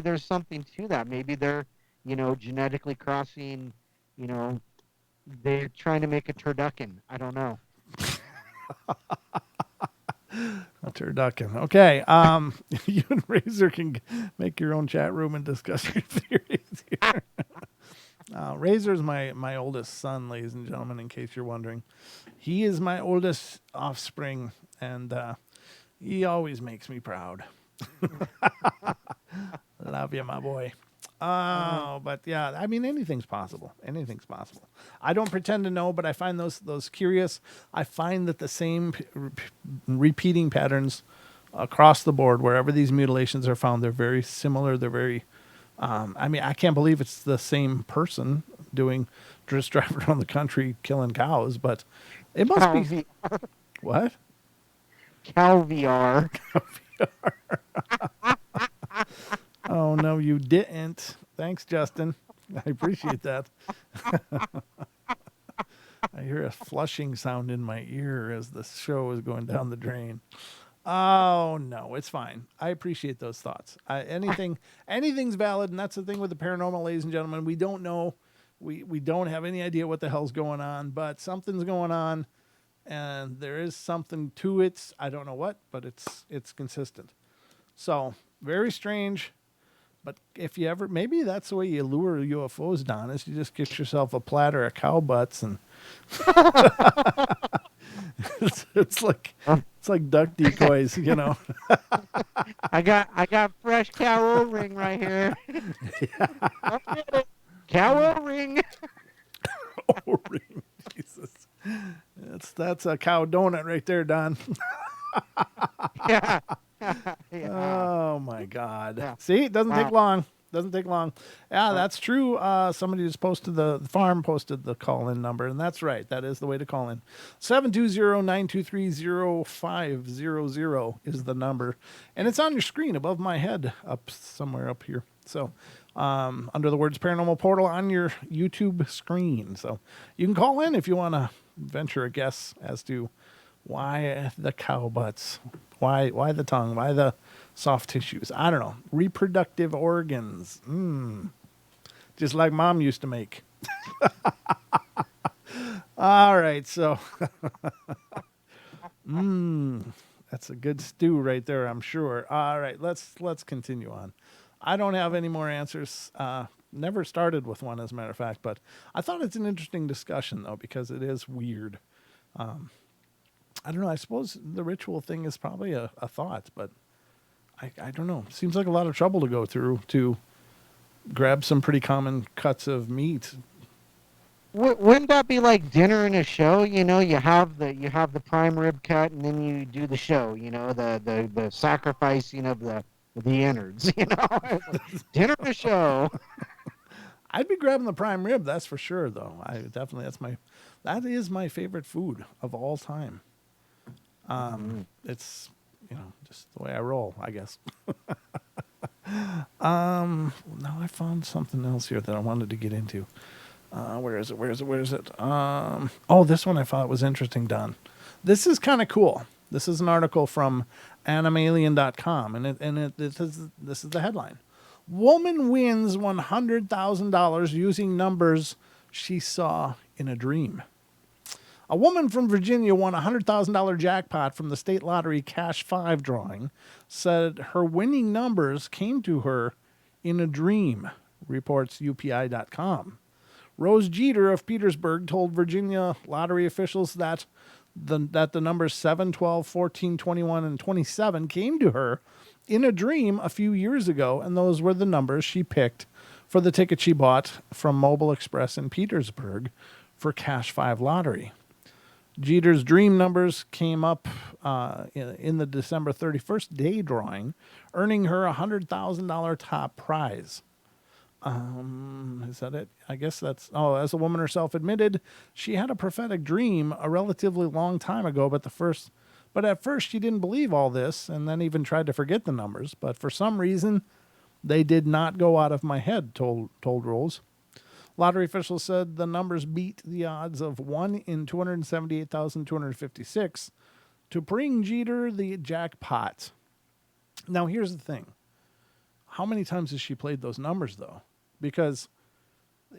there's something to that. Maybe they're genetically crossing. You know, they're trying to make a turducken. I don't know. A turducken. Okay. You and Razor can make your own chat room and discuss your theories here. Razor's my oldest son, ladies and gentlemen, in case you're wondering. He is my oldest offspring, and he always makes me proud. Love you, my boy. Oh, but yeah, I mean, anything's possible. Anything's possible. I don't pretend to know, but I find those curious. I find that the same repeating patterns across the board, wherever these mutilations are found, they're very similar. They're very. I mean, I can't believe it's the same person doing just driving around the country killing cows, but it must be what? Calviar. Oh no, you didn't. Thanks, Justin. I appreciate that. I hear a flushing sound in my ear as the show is going down the drain. Oh no, it's fine. I appreciate those thoughts. Anything's valid, and that's the thing with the paranormal, ladies and gentlemen. We don't know, we don't have any idea what the hell's going on, but something's going on, and there is something to it. I don't know what, but it's consistent. So very strange. But if you ever, maybe that's the way you lure UFOs, Don, is you just get yourself a platter of cow butts and it's like duck decoys, you know. I got fresh cow O-ring right here. Cow O-ring. O-ring, Jesus. That's a cow donut right there, Don. Yeah. Oh my God. Yeah. See, it doesn't take long. Doesn't take long. Yeah, that's true. Somebody just posted the farm posted the call-in number, and that's right. That is the way to call in. 720-923-0500 is the number. And it's on your screen above my head, up somewhere up here. So under the words Paranormal Portal on your YouTube screen. So you can call in if you want to venture a guess as to why the cow butts, why the tongue, why the soft tissues. I don't know. Reproductive organs. Just like Mom used to make. All right, so that's a good stew right there, I'm sure. All right, let's continue on. I don't have any more answers. Never started with one, as a matter of fact, but I thought it's an interesting discussion, though, because it is weird. I don't know. I suppose the ritual thing is probably a thought, but I don't know. Seems like a lot of trouble to go through to grab some pretty common cuts of meat. Wouldn't that be like dinner and a show? You know, you have the prime rib cut, and then you do the show. You know, the sacrificing of the innards. You know, dinner and a show. I'd be grabbing the prime rib, that's for sure. Though that is my favorite food of all time. It's just the way I roll, I guess. Now I found something else here that I wanted to get into. Where is it? Oh, this one I thought was interesting, Don. This is kind of cool. This is an article from animalien.com, and this is the headline. Woman wins $100,000 using numbers she saw in a dream. A woman from Virginia won a $100,000 jackpot from the state lottery Cash 5 drawing, said her winning numbers came to her in a dream, reports UPI.com. Rose Jeter of Petersburg told Virginia lottery officials that the numbers 7, 12, 14, 21, and 27 came to her in a dream a few years ago, and those were the numbers she picked for the ticket she bought from Mobile Express in Petersburg for Cash 5 lottery. Jeter's dream numbers came up in the December 31st day drawing, earning her a $100,000 top prize. Is that it? I guess that's... Oh, as the woman herself admitted, she had a prophetic dream a relatively long time ago, but at first she didn't believe all this and then even tried to forget the numbers. But for some reason, they did not go out of my head, told Rose. Lottery officials said the numbers beat the odds of 1 in 278,256 to bring Jeter the jackpot. Now, here's the thing. How many times has she played those numbers, though? Because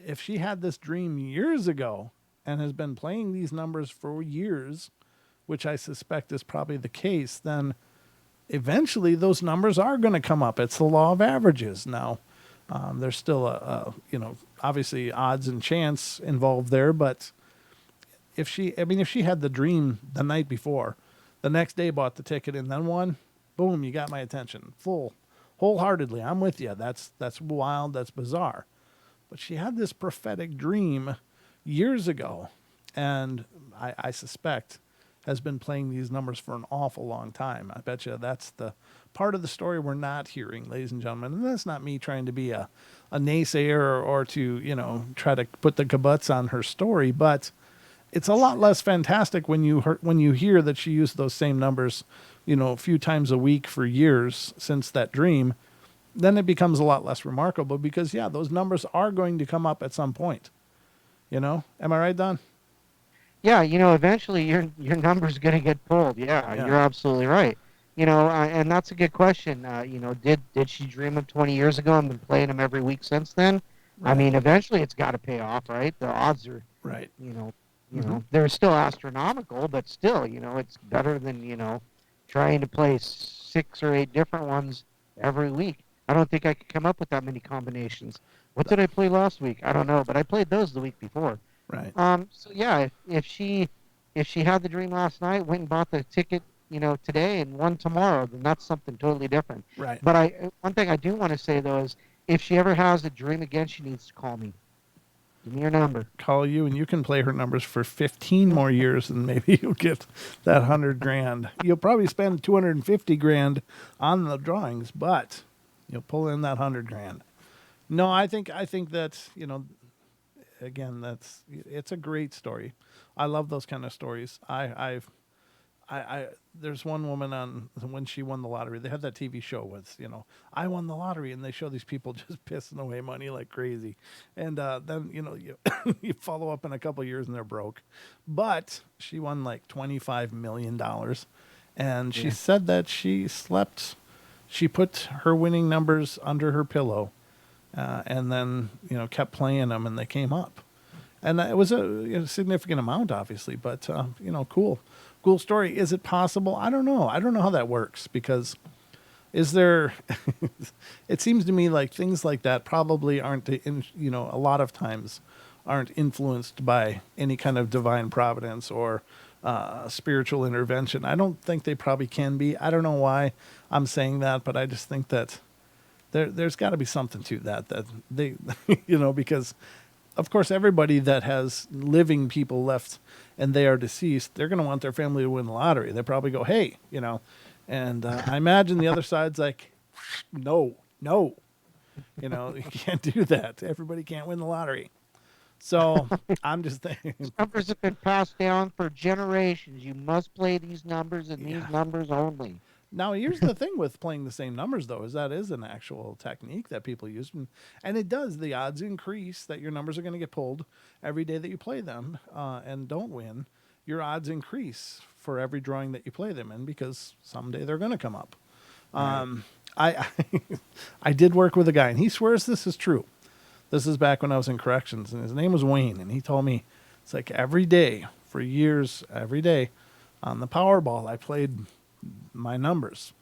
if she had this dream years ago and has been playing these numbers for years, which I suspect is probably the case, then eventually those numbers are going to come up. It's the law of averages. Now, there's still obviously odds and chance involved there, but if she had the dream the night before, the next day bought the ticket and then won, boom, you got my attention. Full wholeheartedly. I'm with you. That's wild. That's bizarre. But she had this prophetic dream years ago, and I suspect has been playing these numbers for an awful long time. I bet you that's the part of the story we're not hearing, ladies and gentlemen. And that's not me trying to be a naysayer or to, try to put the kibbutz on her story, but it's a lot less fantastic when you hear that she used those same numbers, a few times a week for years since that dream. Then it becomes a lot less remarkable because yeah, those numbers are going to come up at some point. Am I right, Don? Yeah, eventually your number's going to get pulled. Yeah, Yeah. you're absolutely right. And that's a good question. Did she dream him 20 years ago and been playing him every week since then? I Right. mean, eventually it's got to pay off, right? The odds are, Right. you know, Mm-hmm. they're still astronomical, but still, it's better than, trying to play 6 or 8 different ones every week. I don't think I could come up with that many combinations. What did I play last week? I don't know, but I played those the week before. Right. So yeah, if she had the dream last night, went and bought the ticket, today and won tomorrow, then that's something totally different. Right. But one thing I do want to say though is, if she ever has a dream again, she needs to call me. Give me your number. Call you and you can play her numbers for 15 more years and maybe you'll get that 100 grand. You'll probably spend 250 grand on the drawings, but you'll pull in that 100 grand. No, I think that, again, it's a great story. I love those kind of stories. I there's one woman on when she won the lottery. They had that TV show with I won the lottery, and they show these people just pissing away money like crazy, and then you you follow up in a couple of years and they're broke, but she won like $25 million, and she Yeah. said that she slept. She put her winning numbers under her pillow, and then kept playing them, and they came up and it was a significant amount, obviously. But cool story. Is it possible? I don't know. I don't know how that works because is there? It seems to me like things like that probably aren't. A lot of times aren't influenced by any kind of divine providence or spiritual intervention. I don't think they probably can be. I don't know why I'm saying that, but I just think that there's got to be something to that they because of course, everybody that has living people left and they are deceased, they're going to want their family to win the lottery. They probably go, hey, and I imagine the other side's like, no, no, you can't do that. Everybody can't win the lottery. So I'm just thinking, These numbers have been passed down for generations. You must play these numbers and these yeah. numbers only. Now, here's the thing with playing the same numbers, though, is that is an actual technique that people use. And it does. The odds increase that your numbers are going to get pulled every day that you play them and don't win. Your odds increase for every drawing that you play them in because someday they're going to come up. Right. I, I did work with a guy, and he swears this is true. This is back when I was in corrections, and his name was Wayne, and he told me it's like every day for years, every day on the Powerball, I played my numbers,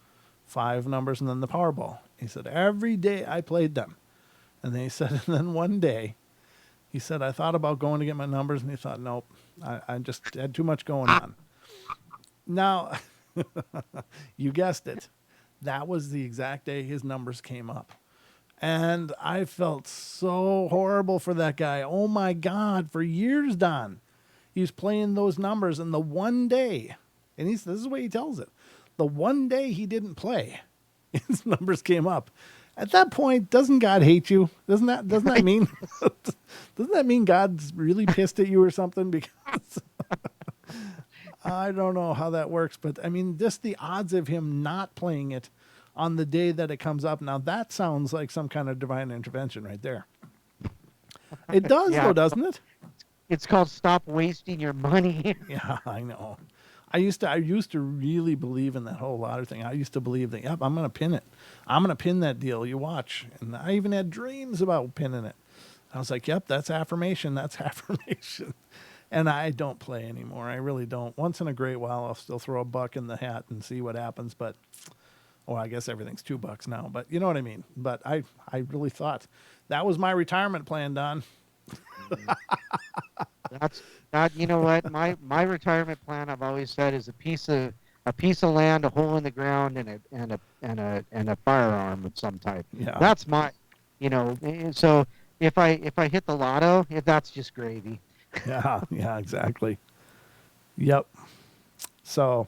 5 numbers, and then the Powerball. He said every day I played them, and then he said, and then one day, he said I thought about going to get my numbers, and he thought, nope, I just had too much going on. Now, you guessed it, that was the exact day his numbers came up. And I felt so horrible for that guy. Oh my God, for years, Don. He was playing those numbers, and the one day, and this is the way he tells it, the one day he didn't play, his numbers came up. At that point, doesn't God hate you? Doesn't that mean doesn't that mean God's really pissed at you or something? Because I don't know how that works, but I mean, just the odds of him not playing it on the day that it comes up. Now that sounds like some kind of divine intervention right there. It does, Yeah, though, doesn't it? it's called stop wasting your money. Yeah, I know. I used to really believe in that whole lottery thing. I used to believe that, yep, I'm gonna pin it. I'm gonna pin that deal. You watch. And I even had dreams about pinning it. I was like, yep, that's affirmation. That's affirmation. And I don't play anymore. I really don't. Once in a great while, I'll still throw a buck in the hat and see what happens. But, well, I guess everything's $2 now. But you know what I mean. But I really thought that was my retirement plan, Don. That's that. You know what? My retirement plan, I've always said, is a piece of a piece of land, a hole in the ground, and a firearm of some type. Yeah. That's my, so if I hit the lotto, that's just gravy. Yeah. Yeah. Exactly. Yep. So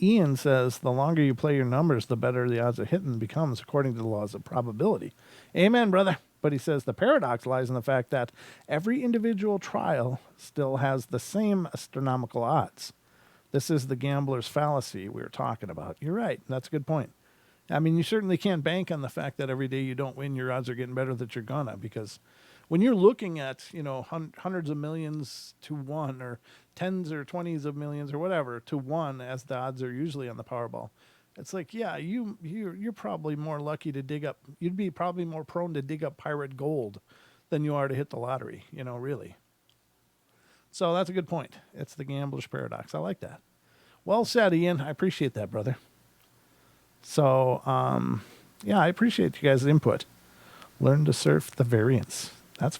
Ian says the longer you play your numbers, the better the odds of hitting becomes, according to the laws of probability. Amen, brother. But he says the paradox lies in the fact that every individual trial still has the same astronomical odds. This is the gambler's fallacy we were talking about. You're right. That's a good point. I mean, you certainly can't bank on the fact that every day you don't win, your odds are getting better that you're gonna, because when you're looking at, hundreds of millions to one, or tens or twenties of millions or whatever to one, as the odds are usually on the Powerball, it's like, yeah, you're probably more lucky to dig up. You'd be probably more prone to dig up pirate gold than you are to hit the lottery. Really. So that's a good point. It's the gambler's paradox. I like that. Well said, Ian. I appreciate that, brother. So, yeah, I appreciate you guys' input. Learn to surf the variance. That's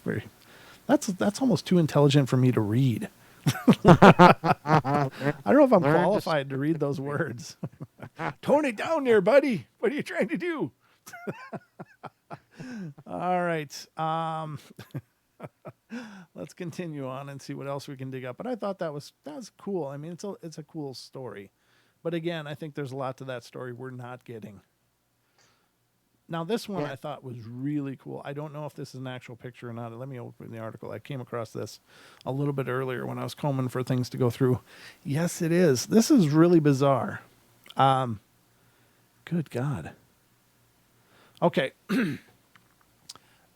almost too intelligent for me to read. I don't know if I'm Learn to qualified to read those words. Tone it down there, buddy. What are you trying to do? All right. Let's continue on and see what else we can dig up. But I thought that's cool. I mean, it's a cool story. But again, I think there's a lot to that story we're not getting. Now, this one Yeah. I thought was really cool. I don't know if this is an actual picture or not. Let me open the article. I came across this a little bit earlier when I was combing for things to go through. Yes, it is. This is really bizarre. Good God. Okay.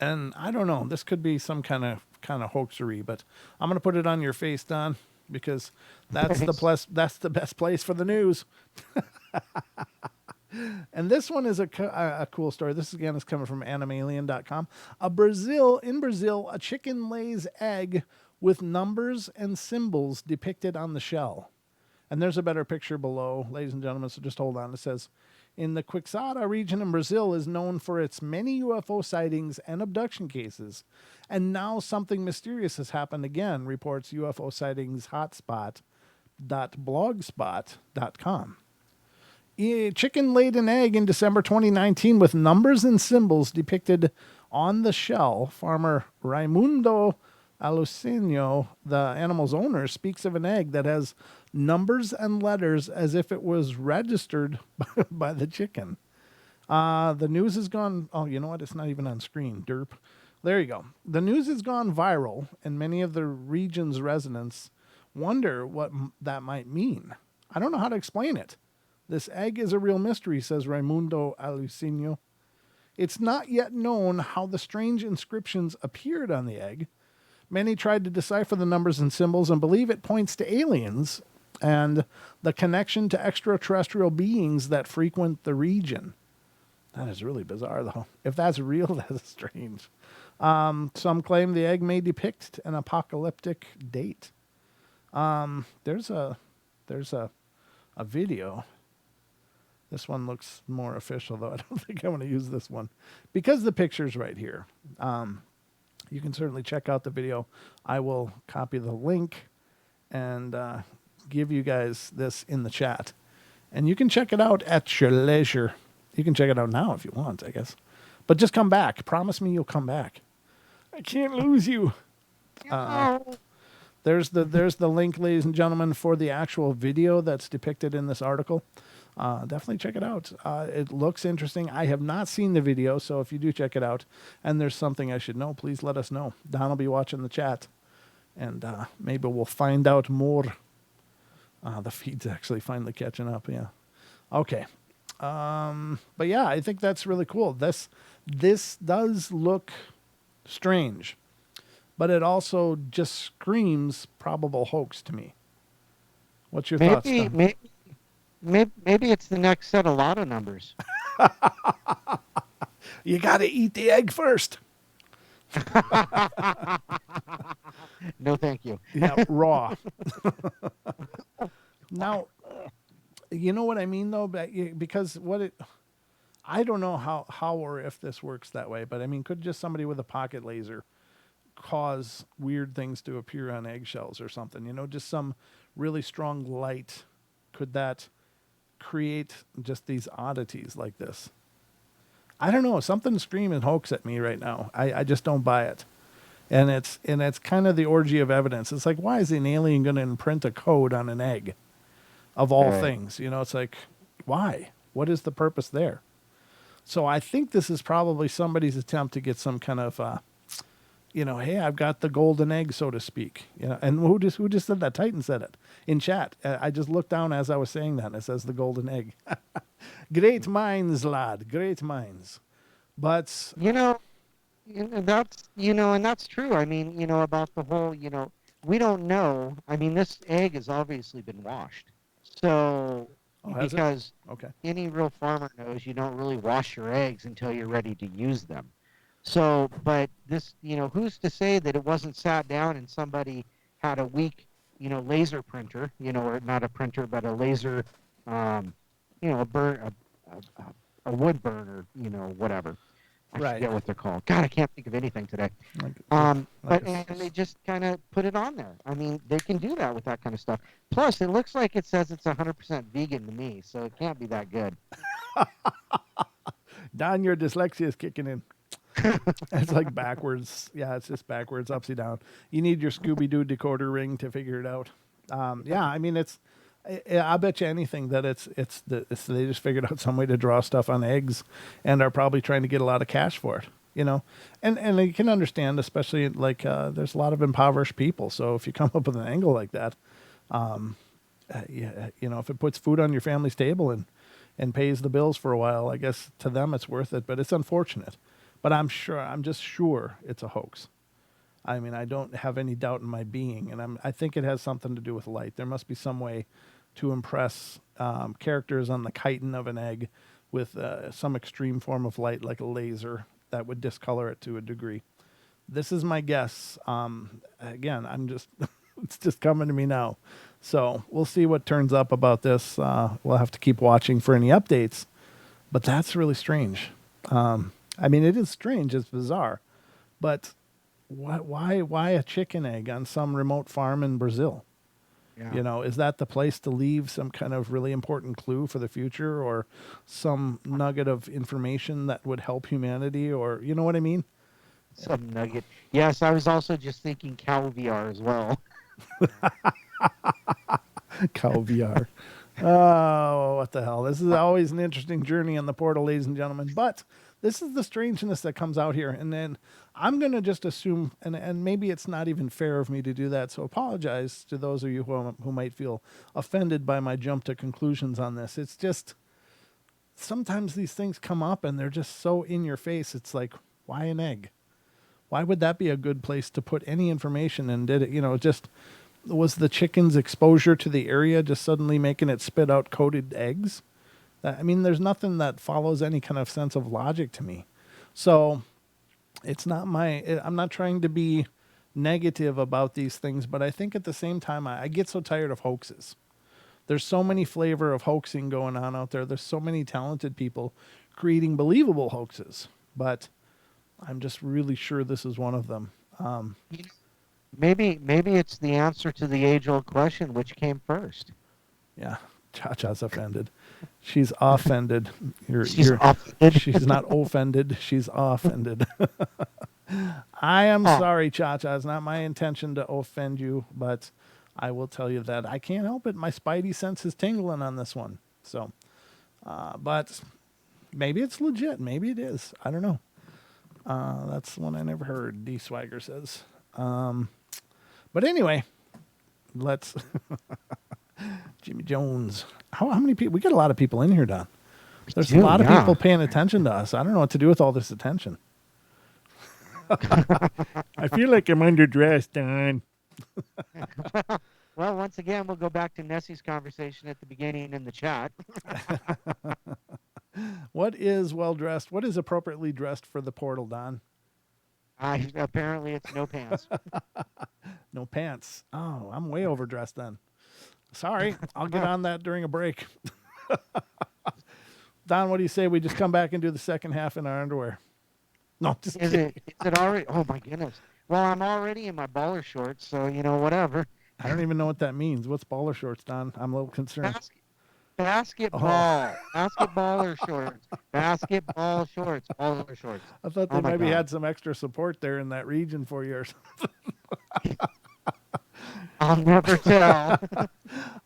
And I don't know. This could be some kind of hoaxery, but I'm going to put it on your face, Don, because that's the best place for the news. And this one is a cool story. This again is coming from animalien.com. In Brazil, a chicken lays egg with numbers and symbols depicted on the shell. And there's a better picture below, ladies and gentlemen, so just hold on. It says, in the Quixada region in Brazil is known for its many UFO sightings and abduction cases. And now something mysterious has happened again, reports UFO sightings hotspot.blogspot.com. A chicken laid an egg in December 2019 with numbers and symbols depicted on the shell. Farmer Raimundo Alucinio, the animal's owner, speaks of an egg that has numbers and letters as if it was registered by the chicken. The news has gone... Oh, you know what? It's not even on screen. Derp. There you go. The news has gone viral, and many of the region's residents wonder what that might mean. I don't know how to explain it. This egg is a real mystery, says Raimundo Alucinio. It's not yet known how the strange inscriptions appeared on the egg. Many tried to decipher the numbers and symbols and believe it points to aliens and the connection to extraterrestrial beings that frequent the region. That is really bizarre, though. If that's real, that's strange. Some claim the egg may depict an apocalyptic date. There's a video. This one looks more official, though. I don't think I want to use this one because the picture's right here. You can certainly check out the video. I will copy the link and give you guys this in the chat. And you can check it out at your leisure. You can check it out now if you want, I guess. But just come back. Promise me you'll come back. I can't lose you. There's the link, ladies and gentlemen, for the actual video that's depicted in this article. Definitely check it out. It looks interesting. I have not seen the video, so if you do check it out and there's something I should know, please let us know. Don will be watching the chat, and maybe we'll find out more. The feed's actually finally catching up, yeah. Okay. But yeah, I think that's really cool. This does look strange, but it also just screams probable hoax to me. What's your thoughts, Don? Maybe it's the next set of lotto numbers. You got to eat the egg first. No, thank you. Yeah, raw. Now, you know what I mean, though? Because I don't know how or if this works that way, but I mean, could just somebody with a pocket laser cause weird things to appear on eggshells or something? Just some really strong light. Could that create just these oddities like this? I don't know. Something's screaming hoax at me right now. I just don't buy it. And it's kind of the orgy of evidence. It's like, why is an alien going to imprint a code on an egg of all Right. things? It's like, why? What is the purpose there? So I think this is probably somebody's attempt to get some kind of, hey, I've got the golden egg, so to speak. And who just said that? Titan said it in chat. I just looked down as I was saying that, and it says the golden egg. Great minds, lad. Great minds. But You know, that's and that's true. I mean, about the whole, we don't know. I mean, this egg has obviously been washed. So, oh, has it? because Okay. any real farmer knows you don't really wash your eggs until you're ready to use them. So, but this, who's to say that it wasn't sat down and somebody had a weak, laser printer, or not a printer, but a laser, um, a a wood burner, whatever. I Right. forget what they're called. God, I can't think of anything today. Like, like But a and they just kind of put it on there. I mean, they can do that with that kind of stuff. Plus, it looks like it says it's 100% vegan to me, so it can't be that good. Don, your dyslexia is kicking in. It's like backwards. Yeah, it's just backwards, upside down. You need your Scooby Doo decoder ring to figure it out. Yeah, I mean, I bet you anything that they just figured out some way to draw stuff on eggs, and are probably trying to get a lot of cash for it. And you can understand, especially like there's a lot of impoverished people. So if you come up with an angle like that, yeah, if it puts food on your family's table and pays the bills for a while, I guess to them it's worth it. But it's unfortunate. But I'm just sure it's a hoax. I mean, I don't have any doubt in my being, and I think it has something to do with light. There must be some way to impress characters on the chitin of an egg with some extreme form of light, like a laser, that would discolor it to a degree. This is my guess. Again, I'm just it's just coming to me now. So we'll see what turns up about this. We'll have to keep watching for any updates. But that's really strange. I mean, it is strange. It's bizarre. But why a chicken egg on some remote farm in Brazil? Yeah. Is that the place to leave some kind of really important clue for the future, or some nugget of information that would help humanity, or you know what I mean? Some nugget. Yes, I was also just thinking caviar as well. Cow VR. Oh, what the hell. This is always an interesting journey on the portal, ladies and gentlemen. But this is the strangeness that comes out here. And then I'm going to just assume, and maybe it's not even fair of me to do that. So apologize to those of you who might feel offended by my jump to conclusions on this. It's just sometimes these things come up and they're just so in your face. It's like, why an egg? Why would that be a good place to put any information? And did it, just was the chicken's exposure to the area just suddenly making it spit out coated eggs? I mean, there's nothing that follows any kind of sense of logic to me. So it's not I'm not trying to be negative about these things, but I think at the same time, I get so tired of hoaxes. There's so many flavor of hoaxing going on out there. There's so many talented people creating believable hoaxes, but I'm just really sure this is one of them. Maybe it's the answer to the age-old question, which came first. Yeah, Cha-Cha's offended. She's offended. She's offended. She's not offended. She's offended. I am sorry, Cha-Cha. It's not my intention to offend you, but I will tell you that I can't help it. My spidey sense is tingling on this one. So, but maybe it's legit. Maybe it is. I don't know. That's one I never heard, D Swagger says. But anyway, let's Jimmy Jones. How many people? We got a lot of people in here, Don. There's a lot of people paying attention to us. I don't know what to do with all this attention. I feel like I'm underdressed, Don. Well, once again, we'll go back to Nessie's conversation at the beginning in the chat. What is well dressed? What is appropriately dressed for the portal, Don? Apparently, it's no pants. No pants. Oh, I'm way overdressed then. Sorry, I'll get on that during a break. Don, what do you say we just come back and do the second half in our underwear? No, just Is it already? Oh my goodness. Well, I'm already in my baller shorts, so whatever. I don't even know what that means. What's baller shorts, Don? I'm a little concerned. Oh, basketball or shorts, basketball shorts, baller shorts. I thought they Oh my maybe God. had some extra support there in that region for you. I'll never tell.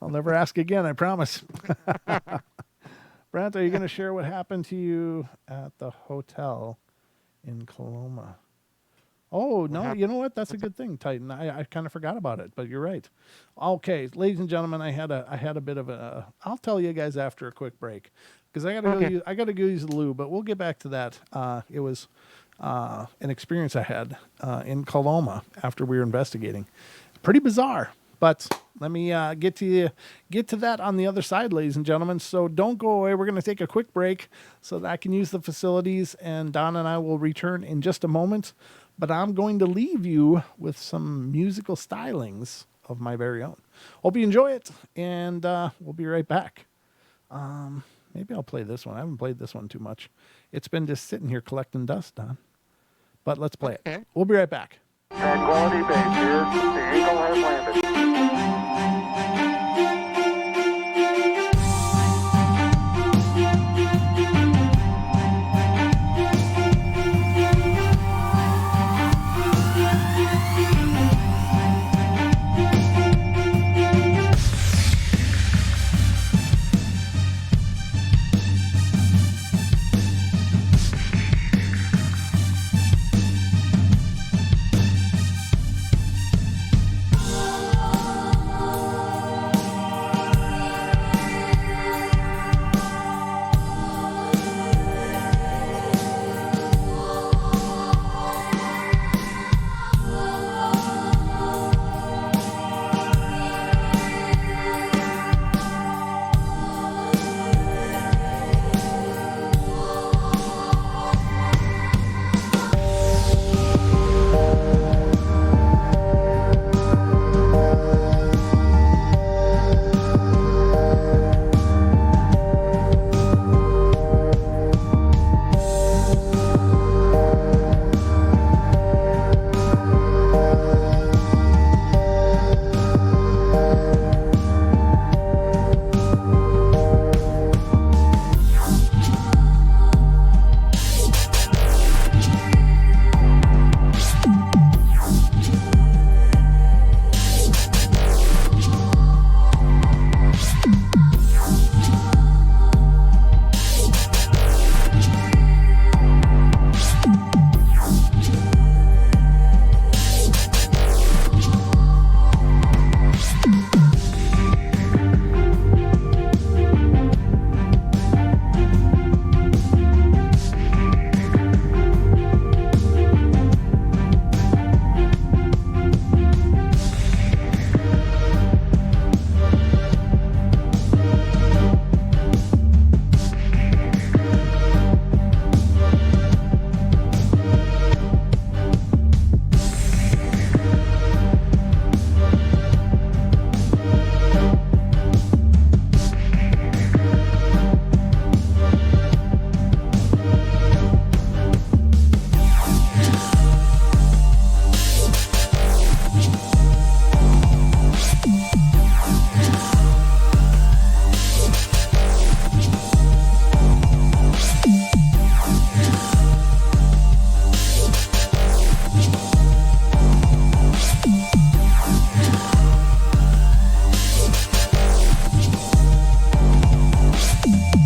I'll never ask again, I promise. Brent, are you going to share what happened to you at the hotel in Coloma? Oh, What no, happened? you know what? That's a What's good thing, Titan. I kind of forgot about it, but you're right. Okay, ladies and gentlemen, I had a bit of a I'll tell you guys after a quick break because okay? I got to go use the loo, but we'll get back to that. It was an experience I had in Coloma after we were investigating. Pretty bizarre, but let me get to that on the other side, ladies and gentlemen. So don't go away. We're going to take a quick break so that I can use the facilities, and Don and I will return in just a moment. But I'm going to leave you with some musical stylings of my very own. Hope you enjoy it, and we'll be right back. Maybe I'll play this one. I haven't played this one too much. It's been just sitting here collecting dust, Don. But let's play it. Okay. We'll be right back. Tranquility Base here. The Eagle has landed.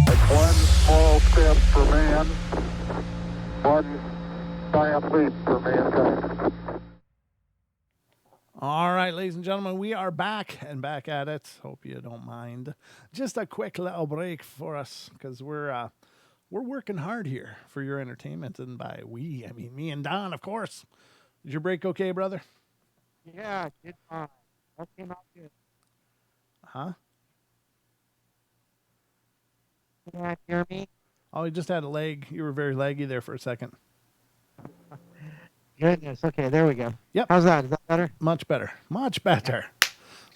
That's one small step for man, one giant leap for mankind. All right, ladies and gentlemen, we are back and back at it. Hope you don't mind. Just a quick little break for us because we're working hard here for your entertainment, and by we, I mean me and Don, of course. Is your break okay, brother? Yeah, it that came out good. Huh? Can you hear me? Oh, you just had a leg. You were very laggy there for a second. Goodness. Okay, there we go. Yep, How's that? Is that better? much better. Much better.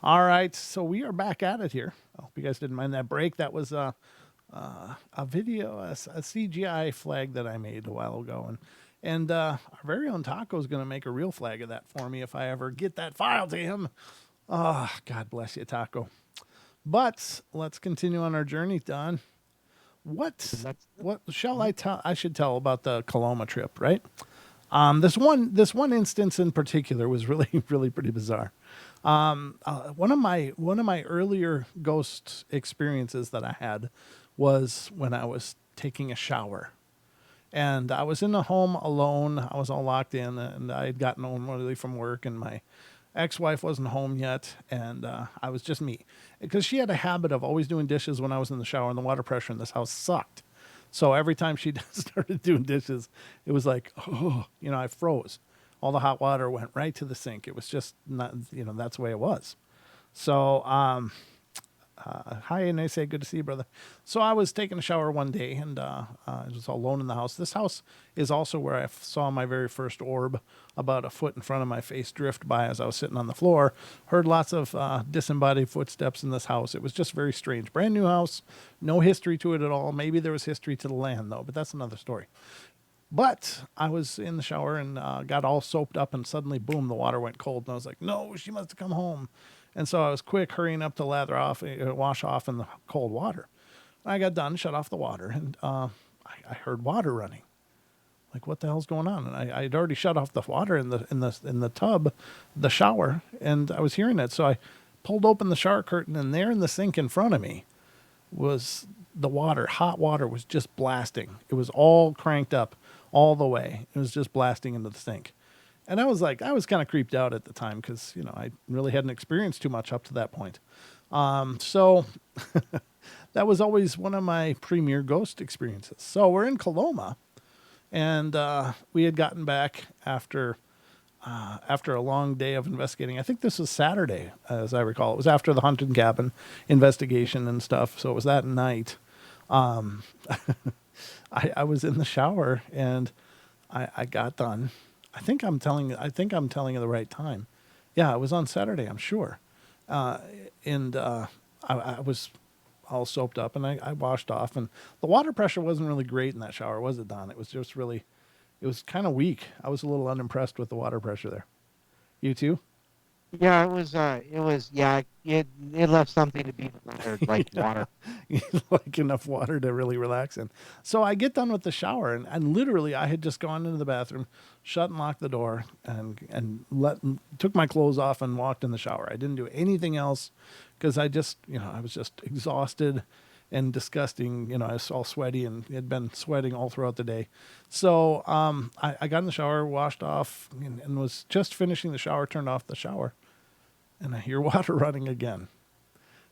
All right, so we are back at it here. I hope you guys didn't mind that break. That was a video, a CGI flag that I made a while ago, and our very own Taco is going to make a real flag of that for me if I ever get that file to him. Oh, God bless you, Taco. But let's continue on our journey, Don. Let's What shall I tell? I should tell about the Coloma trip, right? This one instance in particular was really really pretty bizarre. One of my earlier ghost experiences that I had was when I was taking a shower, and I was in the home alone. I was all locked in, and I had gotten home early from work, and my ex-wife wasn't home yet, and I was just me, because she had a habit of always doing dishes when I was in the shower, and the water pressure in this house sucked. So every time she started doing dishes, it was like, oh, I froze. All the hot water went right to the sink. It was just not, that's the way it was. So hi, and I say, good to see you, brother. So I was taking a shower one day, and I was alone in the house. This house is also where I saw my very first orb, about a foot in front of my face, drift by as I was sitting on the floor. Heard lots of disembodied footsteps in this house. It was just very strange. Brand new house, no history to it at all. Maybe there was history to the land, though, but that's another story. But I was in the shower and got all soaped up, and suddenly, boom, the water went cold. And I was like, no, she must have come home. And so I was quick, hurrying up to lather off, wash off in the cold water. I got done, shut off the water, and I heard water running. Like, what the hell's going on? And I'd already shut off the water in the tub, the shower, and I was hearing it. So I pulled open the shower curtain, and there in the sink in front of me was the water. Hot water was just blasting. It was all cranked up all the way. It was just blasting into the sink. And I was kind of creeped out at the time, because, I really hadn't experienced too much up to that point. So that was always one of my premier ghost experiences. So we're in Coloma, and we had gotten back after a long day of investigating. I think this was Saturday, as I recall. It was after the haunted cabin investigation and stuff. So it was that night. Um, I was in the shower, and I got done. I think I'm telling you the right time. Yeah, it was on Saturday, I'm sure. And I was all soaped up, and I washed off, and the water pressure wasn't really great in that shower, was it, Don? It was just really, it was kind of weak. I was a little unimpressed with the water pressure there. You too? Yeah, yeah, it left something to be desired, like Yeah. water. Like enough water to really relax in. So I get done with the shower, and literally I had just gone into the bathroom, shut and locked the door, and took my clothes off and walked in the shower. I didn't do anything else, because I was just exhausted and disgusting. I was all sweaty and had been sweating all throughout the day. So I got in the shower, washed off, and was just finishing the shower, turned off the shower, and I hear water running again.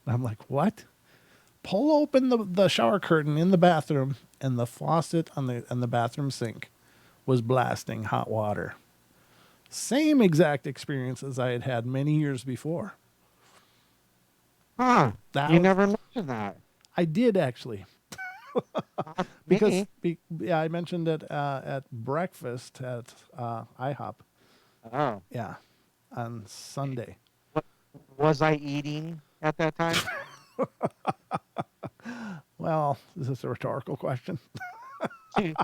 And I'm like, what? Pull open the shower curtain in the bathroom, and the faucet on the bathroom sink was blasting hot water. Same exact experience as I had had many years before. Huh? That You was, never mentioned that. I did actually, because Me? yeah, I mentioned it at breakfast at IHOP. Oh, Yeah, on Sunday. what, was I eating at that time? Well, is this a rhetorical question? two,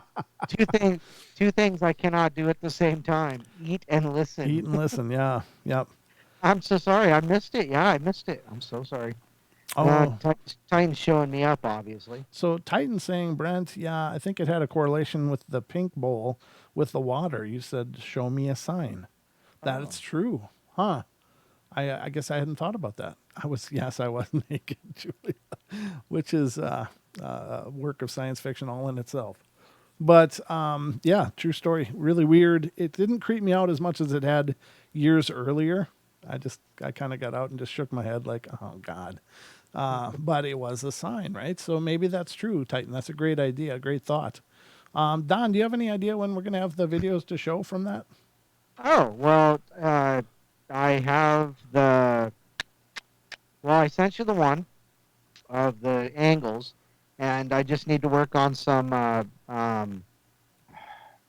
two things I cannot do at the same time: eat and listen. Eat and listen. Yeah. Yep. I'm so sorry. I missed it. Yeah, I missed it. I'm so sorry. Oh, Titan's showing me up, obviously. so Titan saying, Brent, yeah, I think it had a correlation with the pink bowl with the water. You said, show me a sign. That Oh. it's true. Huh. I guess I hadn't thought about that. Yes, I was naked, Julia, which is a work of science fiction all in itself. But yeah, true story. Really weird. It didn't creep me out as much as it had years earlier. I kind of got out and just shook my head like, oh God. But it was a sign, right? So maybe that's true, Titan. That's a great idea, great thought. Don, do you have any idea when we're going to have the videos to show from that? Oh, well, I have the. Well, I sent you the one of the angles, and I just need to work on some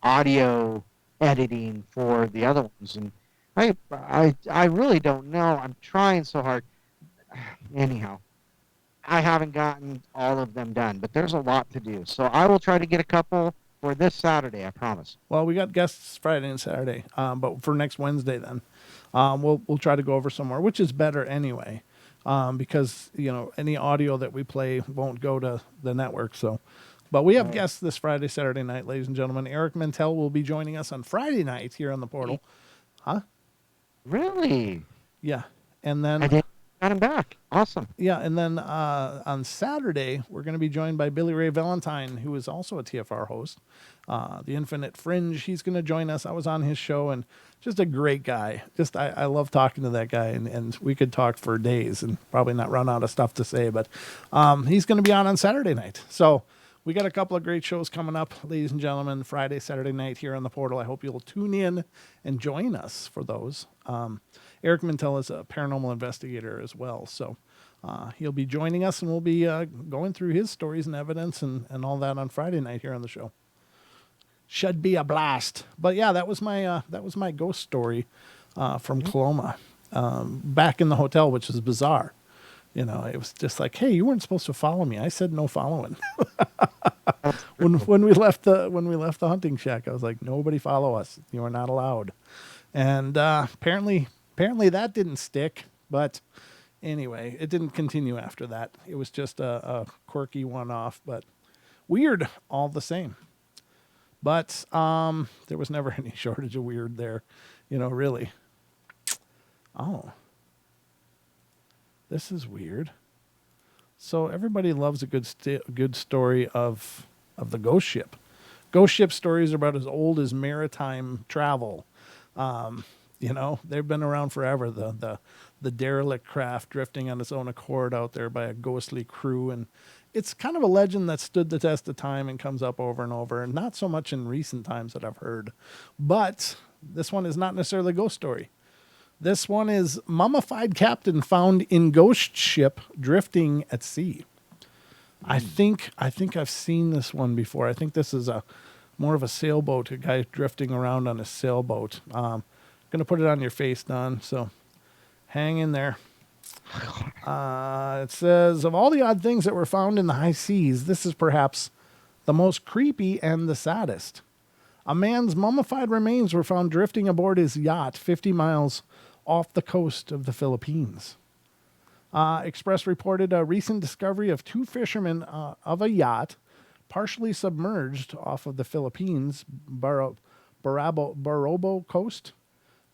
audio editing for the other ones. And I really don't know. I'm trying so hard. Anyhow, I haven't gotten all of them done, but there's a lot to do. So I will try to get a couple for this Saturday, I promise. Well, we got guests Friday and Saturday, but for next Wednesday, then we'll try to go over some more, which is better anyway. because any audio that we play won't go to the network. So, but we have guests this Friday, Saturday night, ladies and gentlemen. Eric Mentel will be joining us on Friday night here on the portal. Huh? Really? Yeah, and then I didn't got him back. Awesome. yeah, and then on Saturday we're going to be joined by Billy Ray Valentine, who is also a TFR host. The Infinite Fringe. He's going to join us. I was on his show, and just a great guy. Just I love talking to that guy, and we could talk for days and probably not run out of stuff to say. But he's going to be on Saturday night. So we got a couple of great shows coming up, ladies and gentlemen. Friday, Saturday night here on the portal. I hope you'll tune in and join us for those. Eric Mintel is a paranormal investigator as well, so he'll be joining us, and we'll be going through his stories and evidence and all that on Friday night here on the show. Should be a blast. But yeah, that was my ghost story from Coloma, back in the hotel, which is bizarre. It was just like, hey, you weren't supposed to follow me. I said no following. when we left the hunting shack, I was like, nobody follow us. You are not allowed. And apparently that didn't stick. But anyway, it didn't continue after that. It was just a quirky one-off, but weird all the same. But there was never any shortage of weird there, really. Oh, this is weird. So everybody loves a good story of the ghost ship. Ghost ship stories are about as old as maritime travel. They've been around forever. The derelict craft drifting on its own accord out there by a ghostly crew, and it's kind of a legend that stood the test of time and comes up over and over, and not so much in recent times that I've heard. But this one is not necessarily a ghost story. This one is mummified captain found in ghost ship drifting at sea. I think I've seen this one before. I think this is more of a sailboat, a guy drifting around on a sailboat. Going to put it on your face, Don, so hang in there. It says, of all the odd things that were found in the high seas, this is perhaps the most creepy and the saddest. A man's mummified remains were found drifting aboard his yacht 50 miles off the coast of the Philippines. Express reported a recent discovery of two fishermen of a yacht partially submerged off of the Philippines, Barobo coast.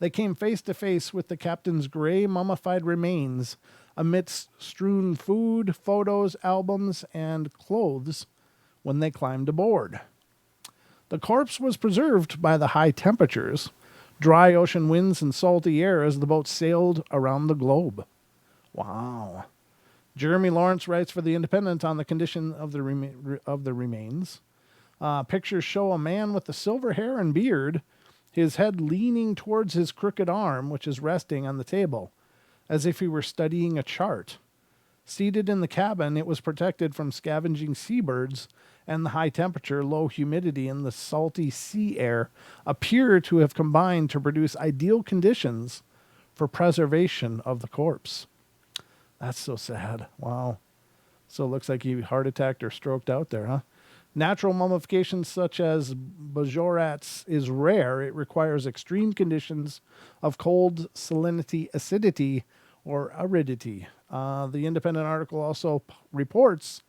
They came face to face with the captain's gray mummified remains amidst strewn food, photos, albums, and clothes when they climbed aboard. The corpse was preserved by the high temperatures, dry ocean winds, and salty air as the boat sailed around the globe. Wow. Jeremy Lawrence writes for The Independent on the condition of the remains. Pictures show a man with the silver hair and beard, his head leaning towards his crooked arm, which is resting on the table, as if he were studying a chart. Seated in the cabin, it was protected from scavenging seabirds, and the high temperature, low humidity, and the salty sea air appear to have combined to produce ideal conditions for preservation of the corpse. That's so sad. Wow. So it looks like he heart attacked or stroked out there, huh? Natural mummification such as Bajorat's is rare. It requires extreme conditions of cold, salinity, acidity, or aridity. The Independent article also reports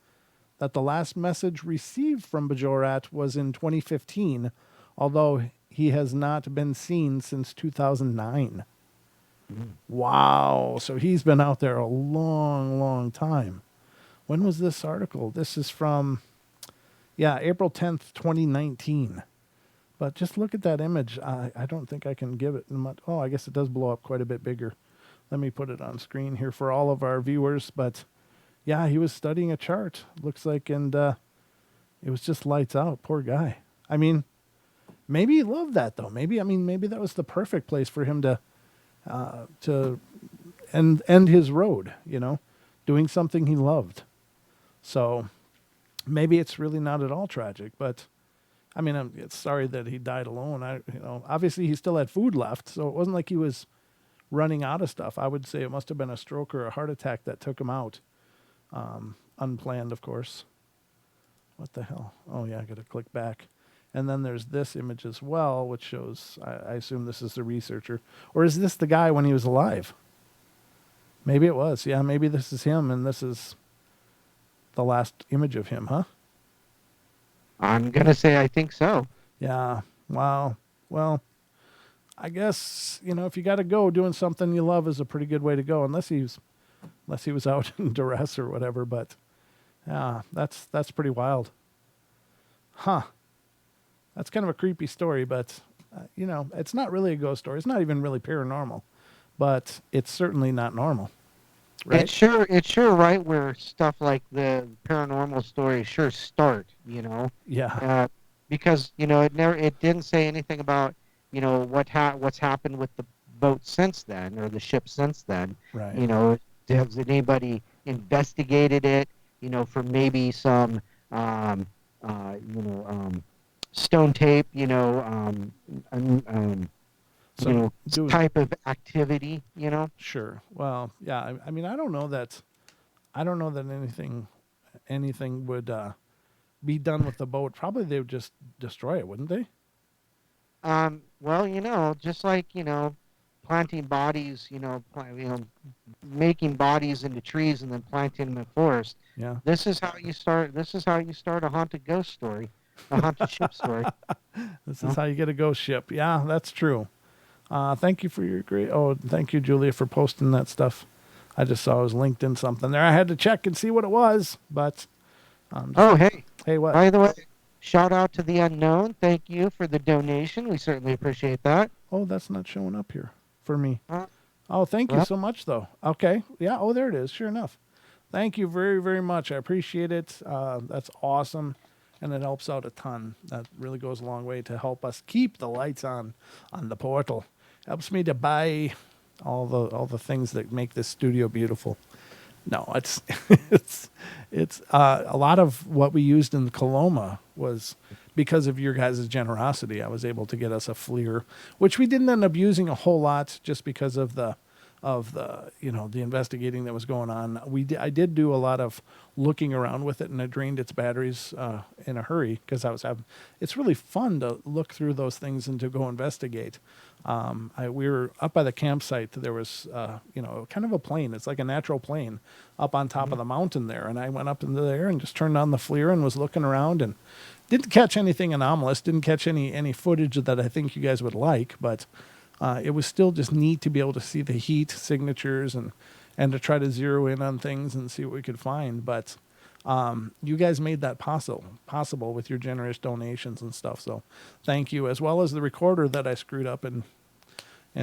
that the last message received from Bajorat was in 2015, although he has not been seen since 2009. Wow. So he's been out there a long, long time. When was this article? This is from, April 10th, 2019. But just look at that image. I don't think I can give it much. Oh, I guess it does blow up quite a bit bigger. Let me put it on screen here for all of our viewers. But yeah, he was studying a chart, looks like, and it was just lights out. Poor guy. I mean, maybe he loved that, though. Maybe that was the perfect place for him to end his road, doing something he loved. So maybe it's really not at all tragic, but I mean, it's sorry that he died alone. Obviously he still had food left, so it wasn't like he was running out of stuff. I would say it must have been a stroke or a heart attack that took him out. Unplanned, of course. What the hell? Oh yeah, I got to click back. And then there's this image as well, which shows, I assume this is the researcher. Or is this the guy when he was alive? Maybe it was. Yeah, maybe this is him, and this is the last image of him, huh? I'm gonna say I think so. Yeah. Wow. Well, I guess if you got to go, doing something you love is a pretty good way to go, unless he was out in duress or whatever. But yeah, that's pretty wild, huh? That's kind of a creepy story, but it's not really a ghost story. It's not even really paranormal, but it's certainly not normal, right? It's sure right where stuff like the paranormal stories sure start, Yeah. because it didn't say anything about what's happened with the boat since then or the ship since then. Right. You know, has anybody investigated it? For maybe some um, uh, you know stone tape, um, um, Some doing type of activity, sure. Well, yeah. I mean, I don't know that. I don't know that anything would be done with the boat. Probably they would just destroy it, wouldn't they? Well, just like, planting bodies, making bodies into trees and then planting them in forest. Yeah. This is how you start a haunted ghost story, a haunted ship story. This Huh? is how you get a ghost ship. Yeah, that's true. Thank you for your great. Oh, thank you, Julia, for posting that stuff. I just saw it was linked in something there. I had to check and see what it was, but Oh, hey, hey, what? by the way, shout out to the unknown. Thank you for the donation. We certainly appreciate that. Oh, that's not showing up here for me. Uh, Oh, thank you well, so much, though. Okay, yeah. Oh, there it is. Sure enough. Thank you very, very much. I appreciate it. That's awesome, and it helps out a ton. That really goes a long way to help us keep the lights on the portal. Helps me to buy all the things that make this studio beautiful. No, it's it's a lot of what we used in Coloma was because of your guys' generosity. I was able to get us a FLIR, which we didn't end up using a whole lot just because of the investigating that was going on. I did do a lot of looking around with it, and I drained its batteries in a hurry because I was having. It's really fun to look through those things and to go investigate. We were up by the campsite. There was, kind of a plane. It's like a natural plane up on top of the mountain there. And I went up into there and just turned on the FLIR and was looking around and didn't catch anything anomalous. Didn't catch any footage that I think you guys would like. But it was still just neat to be able to see the heat signatures and to try to zero in on things and see what we could find. But you guys made that possible with your generous donations and stuff. So thank you, as well as the recorder that I screwed up and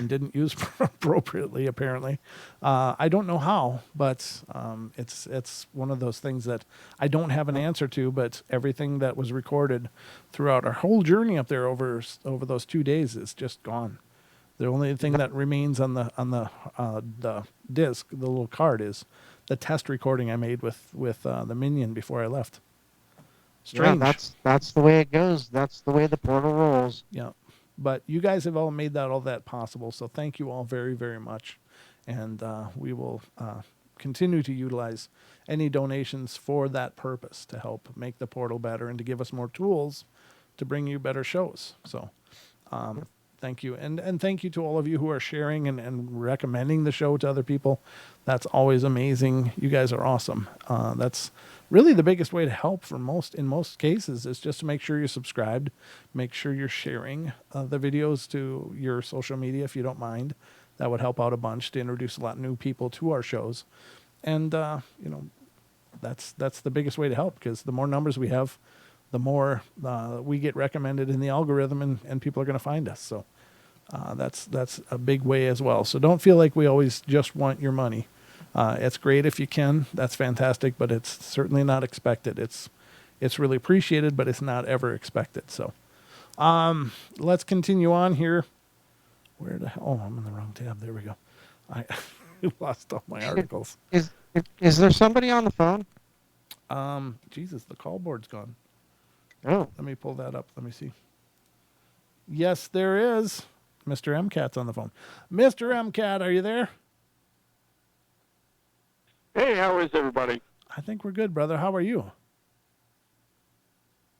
didn't use appropriately. Apparently, I don't know how, but it's one of those things that I don't have an answer to. But everything that was recorded throughout our whole journey up there over those 2 days is just gone. The only thing that remains on the disc, the little card, is the test recording I made with the Minion before I left. Strange. Yeah, that's the way it goes. That's the way the portal rolls. Yeah. But you guys have all made all that possible. So thank you all very, very much. And we will continue to utilize any donations for that purpose to help make the portal better and to give us more tools to bring you better shows. So thank you. And thank you to all of you who are sharing and recommending the show to other people. That's always amazing. You guys are awesome. That's really the biggest way to help in most cases is just to make sure you're subscribed, make sure you're sharing the videos to your social media if you don't mind. That would help out a bunch to introduce a lot of new people to our shows. And, that's the biggest way to help, because the more numbers we have, the more we get recommended in the algorithm and people are going to find us. So that's a big way as well. So don't feel like we always just want your money. It's great if you can. That's fantastic, but it's certainly not expected. It's really appreciated, but it's not ever expected. So let's continue on here. Where the hell? Oh, I'm in the wrong tab. There we go. I lost all my articles. Is there somebody on the phone? Jesus, the call board's gone. Oh, Let me pull that up. Let me see. Yes, there is. Mr. MCAT's on the phone. Mr. MCAT, are you there? Hey, how is everybody? I think we're good, brother. How are you?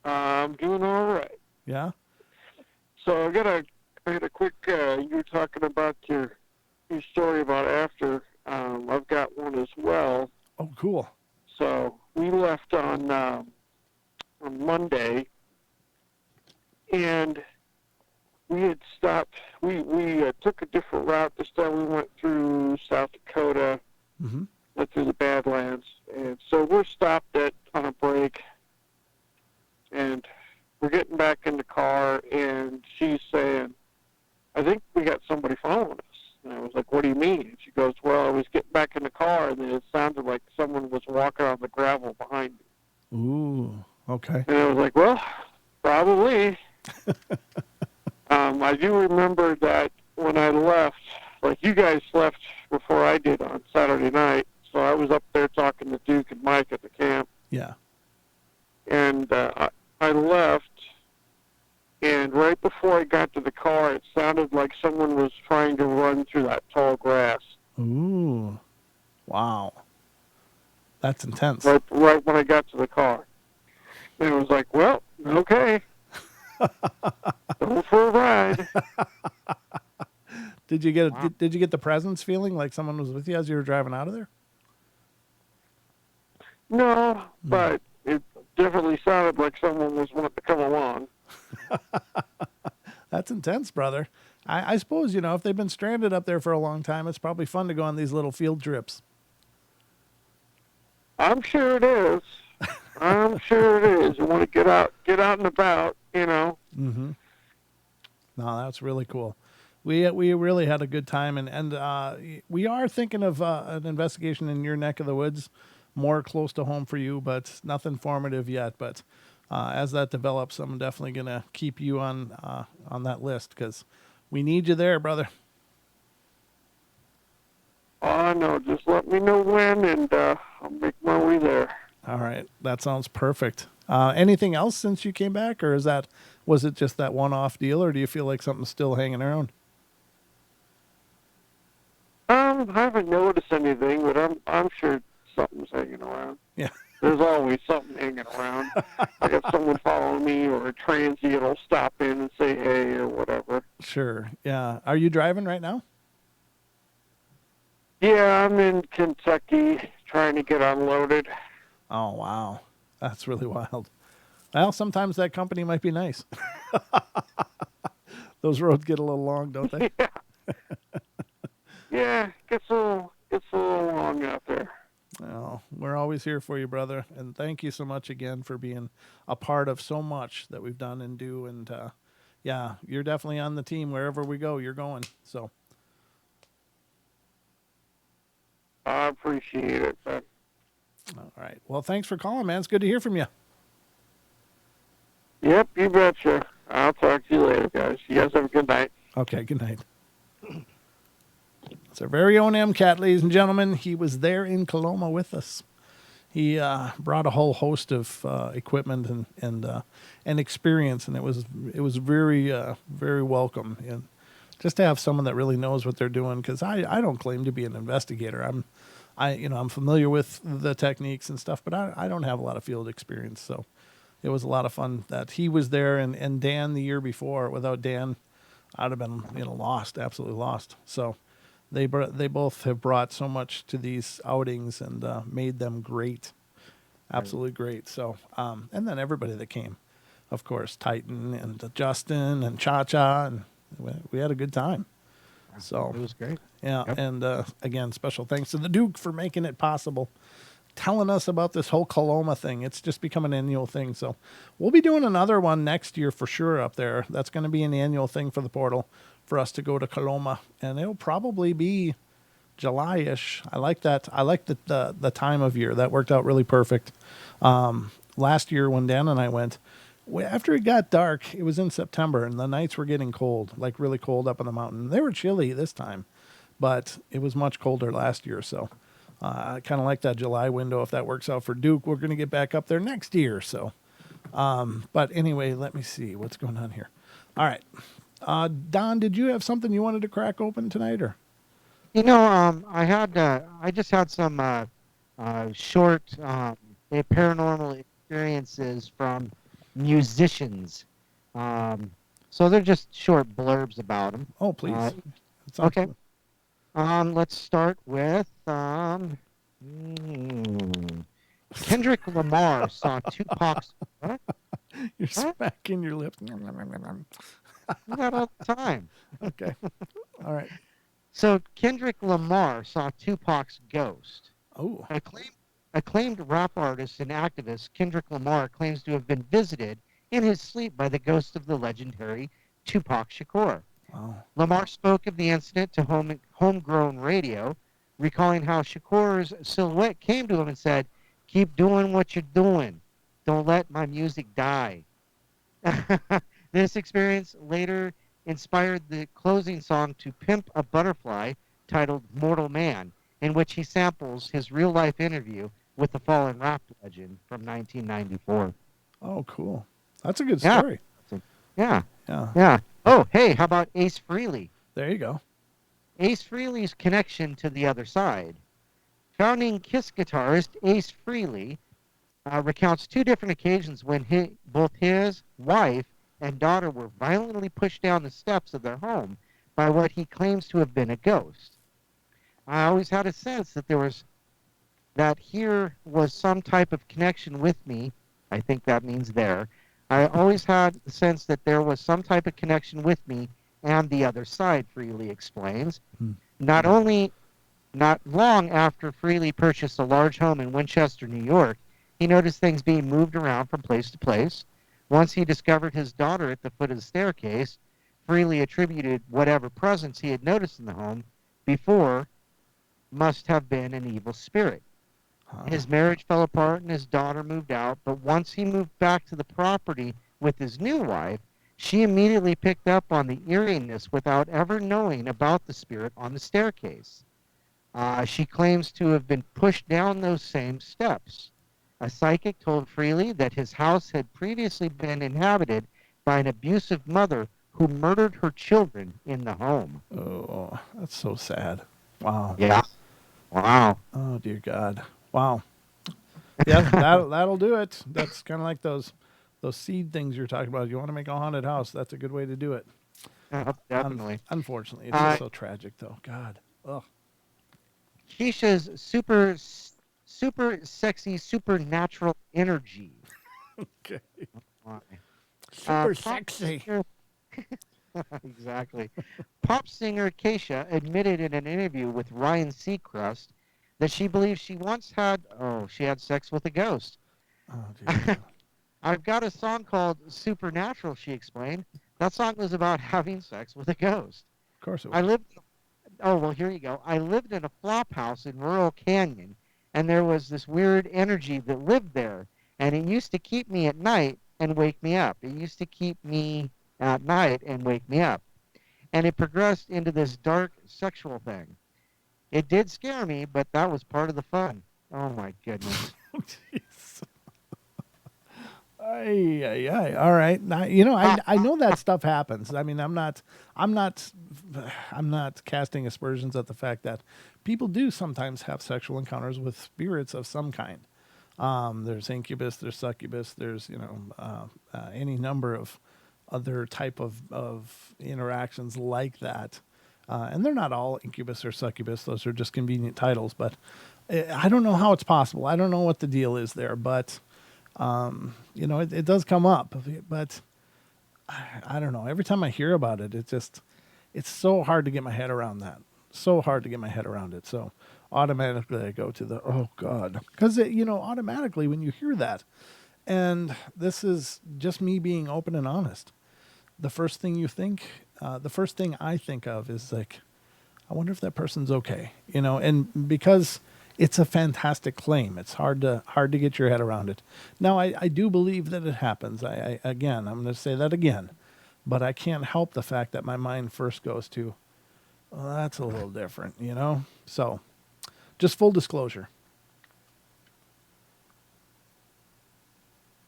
I'm doing all right. Yeah? So I got a quick. You were talking about your story about after I've got one as well. Oh, cool. So we left on Monday, and we had stopped. We took a different route this time. We went through South Dakota, Mm-hmm. went through the Badlands, and so we're stopped on a break, and we're getting back in the car, and she's saying, "I think we got somebody following us." And I was like, "What do you mean?" And she goes, "Well, I was getting back in the car, and then it sounded like someone was walking on the gravel behind me." Ooh. Okay. And I was like, "Well, probably." I do remember that when I left, like you guys left before I did on Saturday night, so I was up there talking to Duke and Mike at the camp, Yeah. and I left, and right before I got to the car, it sounded like someone was trying to run through that tall grass. Ooh. Wow. That's intense. Right when I got to the car. And it was like, well, okay. Go for a ride. Did you get Wow. did you get the presence feeling like someone was with you as you were driving out of there? No, but it definitely sounded like someone was wanting to come along. That's intense, brother. I suppose, if they've been stranded up there for a long time, it's probably fun to go on these little field trips. I'm sure it is. I'm sure it is. You want to get out and about, Mm-hmm. No, that's really cool. We really had a good time, and we are thinking of an investigation in your neck of the woods, more close to home for you, but nothing formative yet. But as that develops, I'm definitely gonna keep you on that list because we need you there, brother. Oh, no, just let me know when, and I'll make my way there. All right, that sounds perfect. Anything else since you came back, or was it just that one-off deal, or do you feel like something's still hanging around? I haven't noticed anything, but I'm sure something's hanging around. Yeah. There's always something hanging around. I got someone following me, or a transient will stop in and say hey or whatever. Sure. Yeah. Are you driving right now? Yeah, I'm in Kentucky trying to get unloaded. Oh, wow. That's really wild. Well, sometimes that company might be nice. Those roads get a little long, don't they? Yeah, yeah, gets a little long out there. Well, we're always here for you, brother. And thank you so much again for being a part of so much that we've done and do. And yeah, you're definitely on the team. Wherever we go, you're going. So, I appreciate it. But all right. Well, thanks for calling, man. It's good to hear from you. yep, you betcha. I'll talk to you later, guys. You guys have a good night. Okay, good night. It's our very own MCAT, ladies and gentlemen. He was there in Coloma with us. He brought a whole host of equipment and experience, and it was very very welcome. And just to have someone that really knows what they're doing, because I don't claim to be an investigator. I'm familiar with the techniques and stuff, but I don't have a lot of field experience. So it was a lot of fun that he was there, and Dan the year before. Without Dan, I'd have been lost, absolutely lost. So they both have brought so much to these outings and made them great, absolutely great. So and then everybody that came, of course, Titan and Justin and Cha Cha, and we had a good time. So It was great. yeah, Yep. and again, special thanks to the Duke for making it possible, telling us about this whole Coloma thing. It's just become an annual thing. So we'll be doing another one next year for sure up there. That's going to be an annual thing for the portal for us to go to Coloma, and it'll probably be July-ish. I like that. I like the time of year. That worked out really perfect. Last year when Dan and I went, after it got dark, it was in September, and the nights were getting cold, like really cold up on the mountain. They were chilly this time, but it was much colder last year. So I kind of like that July window. If that works out for Duke, we're going to get back up there next year. So, but anyway, let me see what's going on here. All right. Don, did you have something you wanted to crack open tonight, or? I just had some short paranormal experiences from musicians. So they're just short blurbs about them. Oh, please. It sounds Okay. good. Let's start with hmm, Kendrick Lamar saw Tupac's. What? You're What? smacking your lips. Do that all the time. Okay. All right. So Kendrick Lamar saw Tupac's ghost. Oh. Acclaimed, acclaimed rap artist and activist Kendrick Lamar claims to have been visited in his sleep by the ghost of the legendary Tupac Shakur. Wow. Lamar spoke of the incident to Homegrown Radio, recalling how Shakur's silhouette came to him and said, "Keep doing what you're doing. Don't let my music die." This experience later inspired the closing song to Pimp a Butterfly titled Mortal Man, in which he samples his real life interview with the fallen rap legend from 1994. Oh, cool. That's a good Yeah. story. Yeah. Yeah. Yeah. Oh, hey, how about Ace Frehley? There you go. Ace Frehley's connection to the other side. Founding Kiss guitarist Ace Frehley recounts two different occasions when both his wife and daughter were violently pushed down the steps of their home by what he claims to have been a ghost. I always had a sense that here was some type of connection with me. I think that means there. I always had the sense that there was some type of connection with me and the other side, Freely explains. Hmm. Not long after Freely purchased a large home in Winchester, New York, he noticed things being moved around from place to place. Once he discovered his daughter at the foot of the staircase, Freely attributed whatever presence he had noticed in the home before must have been an evil spirit. Huh. His marriage fell apart and his daughter moved out, but once he moved back to the property with his new wife, she immediately picked up on the eeriness without ever knowing about the spirit on the staircase. She claims to have been pushed down those same steps. A psychic told Freely that his house had previously been inhabited by an abusive mother who murdered her children in the home. Oh, that's so sad. Wow. Yeah. Wow. Oh dear God. Wow. Yeah, that'll do it. That's kind of like those seed things you're talking about. You want to make a haunted house? That's a good way to do it. Definitely. Unfortunately, it's just so tragic, though. God. Ugh. Keisha's super sexy, supernatural energy. Okay. Why? Super Pop sexy. singer- exactly. Pop singer Keisha admitted in an interview with Ryan Seacrest that she believes she had sex with a ghost. Oh dear God. I've got a song called Supernatural, she explained. That song was about having sex with a ghost. Of course it I was. lived Oh, well, here you go. I lived in a flop house in rural Canyon, and there was this weird energy that lived there, and it used to keep me at night and wake me up. It used to keep me at night and wake me up. And it progressed into this dark sexual thing. It did scare me, but that was part of the fun. Oh, my goodness. Jeez. Ay, ay, ay. All right. Now, I know that stuff happens. I mean, I'm not casting aspersions at the fact that people do sometimes have sexual encounters with spirits of some kind. There's incubus, there's succubus, there's any number of other type of interactions like that, and they're not all incubus or succubus. Those are just convenient titles, but I don't know how it's possible. I don't know what the deal is there, but it does come up. But I don't know. Every time I hear about it, it's so hard to get my head around that. So hard to get my head around it. So automatically I go to the, oh God, because automatically when you hear that, and this is just me being open and honest, the first thing I think of is like, I wonder if that person's okay, and because it's a fantastic claim, it's hard to get your head around it. Now, I do believe that it happens. I'm going to say that again, but I can't help the fact that my mind first goes to, well, that's a little different, So, just full disclosure.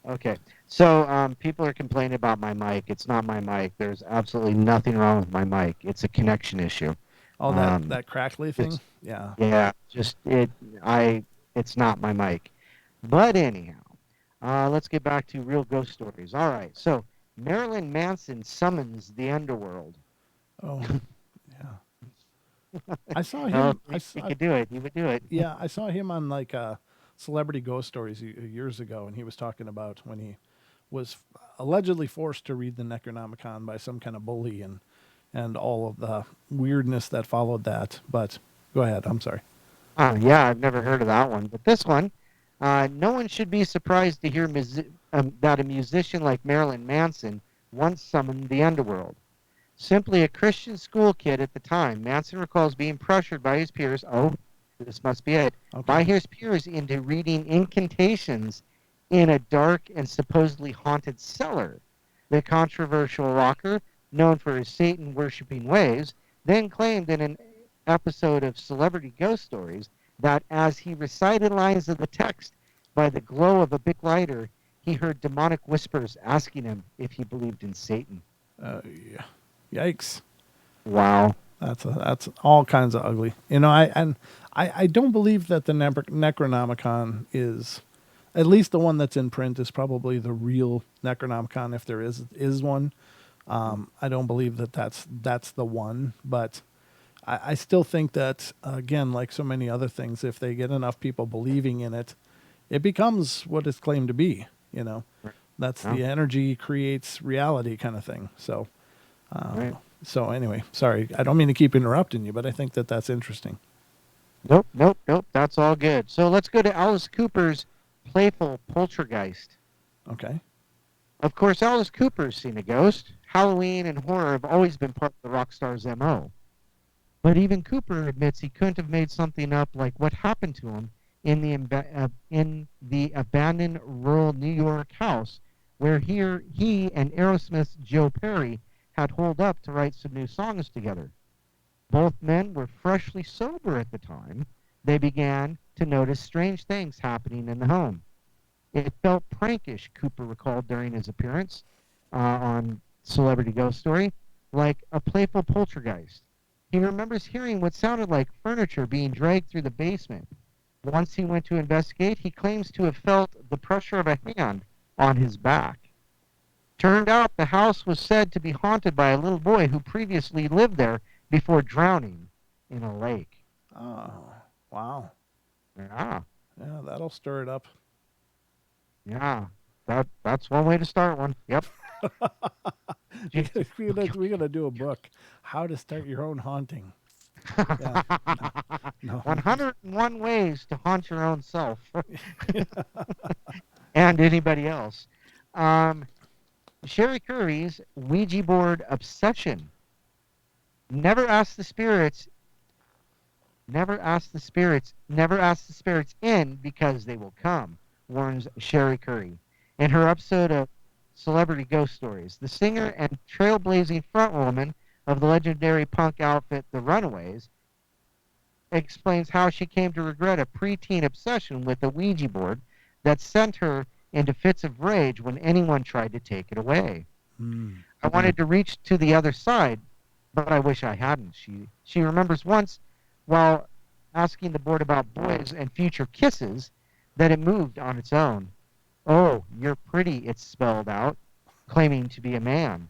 Okay. So people are complaining about my mic. It's not my mic. There's absolutely nothing wrong with my mic. It's a connection issue. Oh, that crackly thing? Yeah. Yeah, it's not my mic. But anyhow, let's get back to real ghost stories. All right. So Marilyn Manson summons the underworld. Oh, yeah. I saw Oh, him. he could do it. He would do it. Yeah, I saw him on like Celebrity Ghost Stories years ago, and he was talking about when he was allegedly forced to read the Necronomicon by some kind of bully and all of the weirdness that followed that. But go ahead. I'm sorry. Oh, yeah, I've never heard of that one. But this one, no one should be surprised to hear that a musician like Marilyn Manson once summoned the underworld. Simply a Christian school kid at the time, Manson recalls being pressured by his peers. Oh, this must be it. By Okay. his peers into reading incantations in a dark and supposedly haunted cellar. The controversial rocker, known for his Satan worshipping ways, then claimed in an episode of Celebrity Ghost Stories that as he recited lines of the text by the glow of a big lighter, he heard demonic whispers asking him if he believed in Satan. Yeah. Yikes. Wow. That's all kinds of ugly. You know, I don't believe that the Necronomicon is, at least the one that's in print, is probably the real Necronomicon if there is one. I don't believe that that's the one, but I still think that again, like so many other things, if they get enough people believing in it, it becomes what it's claimed to be. You know, that's Yeah. the energy creates reality kind of thing. So. Right. So anyway, sorry, I don't mean to keep interrupting you, but I think that that's interesting. Nope, nope, nope. That's all good. So let's go to Alice Cooper's Playful Poltergeist. Okay. Of course, Alice Cooper's seen a ghost. Halloween and horror have always been part of the rock star's MO. But even Cooper admits he couldn't have made something up like what happened to him in the abandoned rural New York house where he and Aerosmith's Joe Perry had holed up to write some new songs together. Both men were freshly sober at the time. They began to notice strange things happening in the home. It felt prankish, Cooper recalled during his appearance on Celebrity Ghost Story, like a playful poltergeist. He remembers hearing what sounded like furniture being dragged through the basement. Once he went to investigate, he claims to have felt the pressure of a hand on his back. Turned out the house was said to be haunted by a little boy who previously lived there before drowning in a lake. Oh, wow. Yeah, Yeah, that'll stir it up. yeah. That's one way to start one. Yep. We gotta do a book, How to Start Your Own Haunting. Yeah. No. 101 ways to haunt your own self and anybody else. Um, Sherry Curry's Ouija board obsession. Never ask the spirits. Never ask the spirits in because they will come, warns Sherry Curry. In her episode of Celebrity Ghost Stories, the singer and trailblazing frontwoman of the legendary punk outfit The Runaways explains how she came to regret a preteen obsession with the Ouija board that sent her into fits of rage when anyone tried to take it away. I wanted to reach to the other side, but I wish I hadn't. She remembers once, while asking the board about boys and future kisses, that it moved on its own. Oh, you're pretty, it spelled out, claiming to be a man.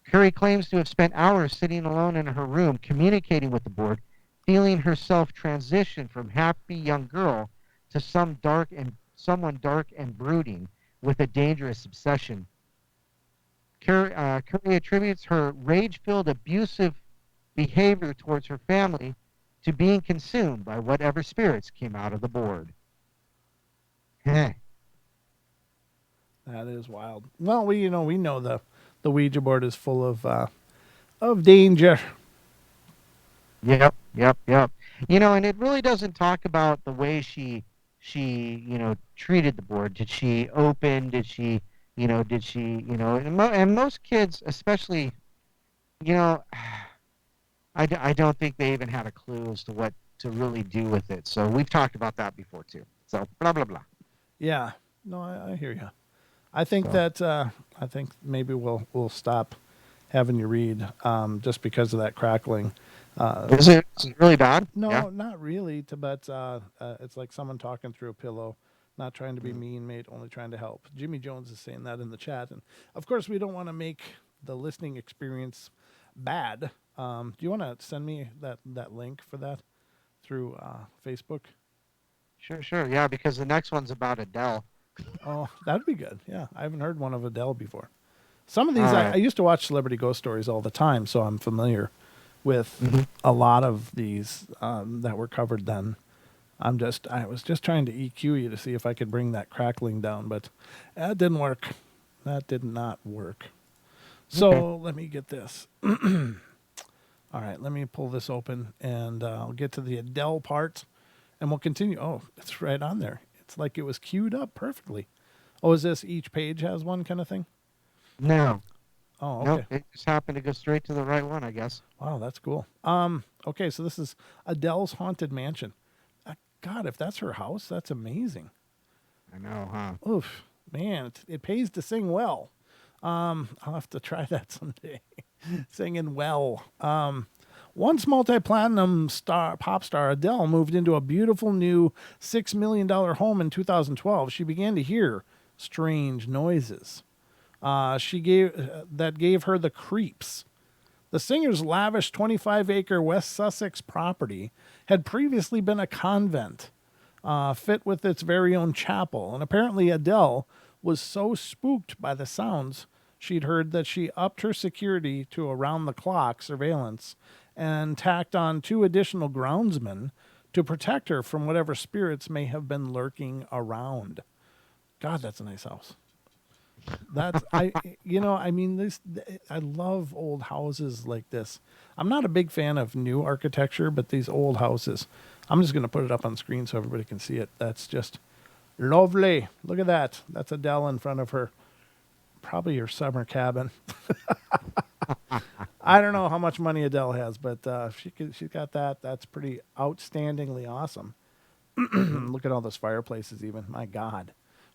Curry claims to have spent hours sitting alone in her room, communicating with the board, feeling herself transition from happy young girl to someone dark and brooding with a dangerous obsession. Curry attributes her rage-filled, abusive behavior towards her family to being consumed by whatever spirits came out of the board. That is wild. Well, we know the Ouija board is full of danger. Yep. And it really doesn't talk about the way she treated the board. Did she open? And most kids, especially, you know, I don't think they even had a clue as to what to really do with it. So we've talked about that before too. So blah blah blah. Yeah. No, I hear you. I think So. that I think maybe we'll stop having you read just because of that crackling. Is it really bad? No, Yeah. not really. But it's like someone talking through a pillow, not trying to be mean, mate, only trying to help. Jimmy Jones is saying that in the chat, and of course we don't want to make the listening experience bad. Do you want to send me that link for that through Facebook? Sure. Yeah, because the next one's about Adele. Oh, that'd be good. Yeah, I haven't heard one of Adele before. Some of these, All I right. used to watch Celebrity Ghost Stories all the time, so I'm familiar with Mhm. a lot of these that were covered then. I was just trying to EQ you to see if I could bring that crackling down, but that didn't work. That did not work. Okay. So let me get this. All right, let me pull this open and I'll get to the Adele part and we'll continue. Oh, it's right on there. It's like it was queued up perfectly. Oh, is this each page has one kind of thing? No. Oh, Nope. okay. It just happened to go straight to the right one, I guess. Wow, that's cool. Okay, so this is Adele's Haunted Mansion. God, if that's her house, that's amazing. I know, huh? Oof, man, it pays to sing well. I'll have to try that someday. Singing well. Once multi-platinum pop star Adele moved into a beautiful new $6 million home in 2012, she began to hear strange noises. That gave her the creeps. The singer's lavish 25-acre West Sussex property had previously been a convent, fit with its very own chapel, and apparently Adele was so spooked by the sounds she'd heard that she upped her security to around-the-clock surveillance and tacked on 2 additional groundsmen to protect her from whatever spirits may have been lurking around. God, that's a nice house. That's I mean this I love old houses like this. I'm not a big fan of new architecture, but these old houses. I'm just going to put it up on screen so everybody can see it. That's just lovely. Look at that. That's Adele in front of her probably her summer cabin. I don't know how much money Adele has, but she's got that. That's pretty outstandingly awesome. Look at all those fireplaces even. My God.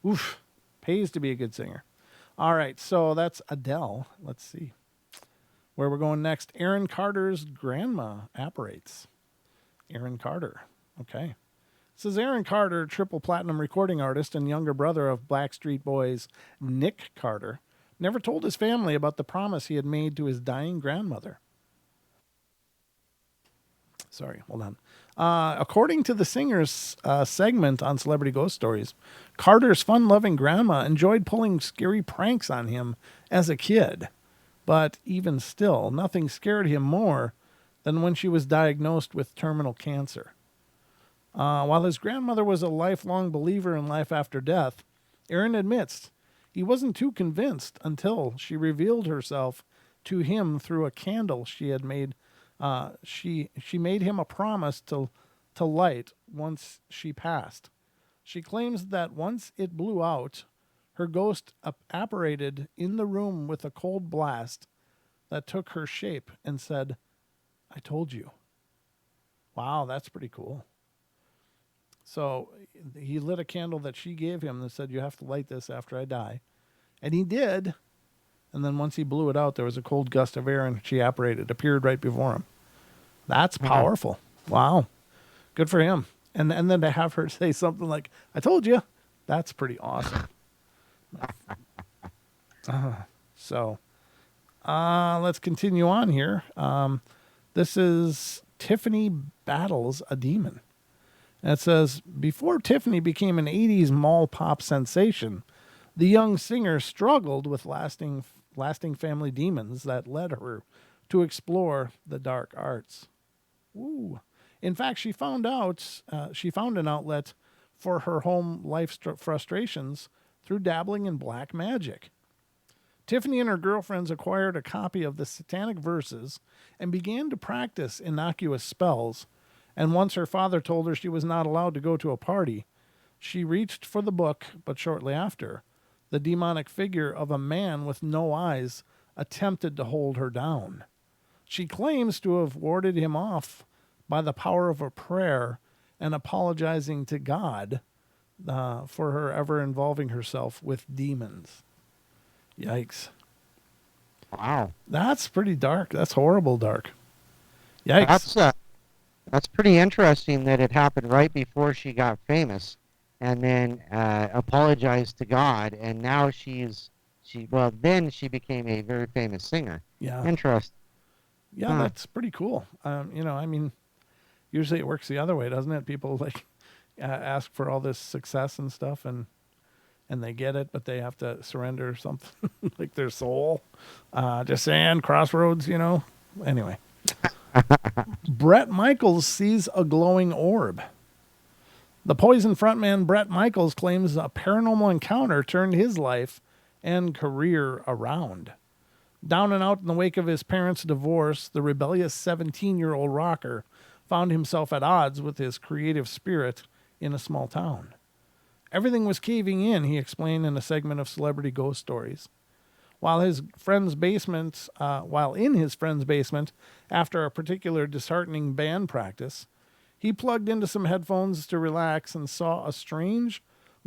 Oof. Pays to be a good singer. All right, so that's Adele. Let's see where we're going next. Aaron Carter's grandma apparates. Aaron Carter. Okay. This is Aaron Carter, triple platinum recording artist and younger brother of Blackstreet Boys' Nick Carter, never told his family about the promise he had made to his dying grandmother. Sorry, hold on. According to the singer's segment on Celebrity Ghost Stories, Carter's fun-loving grandma enjoyed pulling scary pranks on him as a kid. But even still, nothing scared him more than when she was diagnosed with terminal cancer. While his grandmother was a lifelong believer in life after death, Aaron admits he wasn't too convinced until she revealed herself to him through a candle she had made. She made him a promise to light once she passed. She claims that once it blew out, her ghost apparated in the room with a cold blast that took her shape and said, "I told you." Wow, that's pretty cool. So he lit a candle that she gave him that said, "You have to light this after I die." And he did. And then once he blew it out, there was a cold gust of air and she apparated, appeared right before him. That's powerful. Wow. Good for him. And then to have her say something like, "I told you," that's pretty awesome. So let's continue on here. This is Tiffany Battles a Demon. And it says, before Tiffany became an 80s mall pop sensation, the young singer struggled with lasting family demons that led her to explore the dark arts. Ooh. In fact, she found an outlet for her home life frustrations through dabbling in black magic. Tiffany and her girlfriends acquired a copy of the Satanic Verses and began to practice innocuous spells. And once her father told her she was not allowed to go to a party, she reached for the book, but shortly after, the demonic figure of a man with no eyes attempted to hold her down. She claims to have warded him off by the power of a prayer and apologizing to God for her ever involving herself with demons. Yikes. Wow. That's pretty dark. That's horrible dark. Yikes. That's pretty interesting that it happened right before she got famous, and then apologized to God, and now then she became a very famous singer. Yeah. Interesting. Yeah, that's pretty cool. I mean, usually it works the other way, doesn't it? People like ask for all this success and stuff, and they get it, but they have to surrender something like their soul. Just saying, crossroads, Anyway, Bret Michaels sees a glowing orb. The Poison frontman Bret Michaels claims a paranormal encounter turned his life and career around. Down and out in the wake of his parents' divorce, the rebellious 17-year-old rocker found himself at odds with his creative spirit in a small town. Everything was caving in, he explained in a segment of Celebrity Ghost Stories. While in his friend's basement, after a particular disheartening band practice, he plugged into some headphones to relax and saw a strange,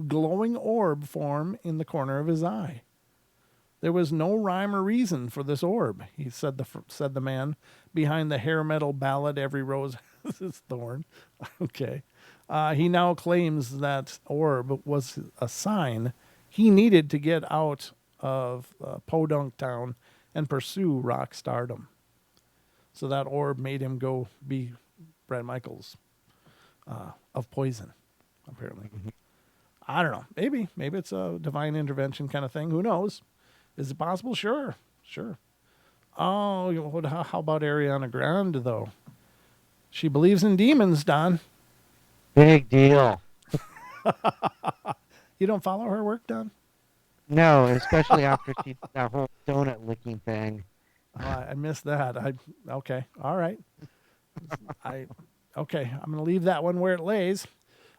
glowing orb form in the corner of his eye. There was no rhyme or reason for this orb, he said the man behind the hair metal ballad "Every Rose Has Its Thorn." Okay. He now claims that orb was a sign he needed to get out of Podunk Town and pursue rock stardom. So that orb made him go be Bret Michaels of Poison, apparently. I don't know. Maybe it's a divine intervention kind of thing. Who knows? Is it possible? Sure. Oh, how about Ariana Grande, though? She believes in demons, Don. Big deal. You don't follow her work, Don? No, especially after she did that whole donut licking thing. I missed that. Okay. All right. Okay. I'm going to leave that one where it lays.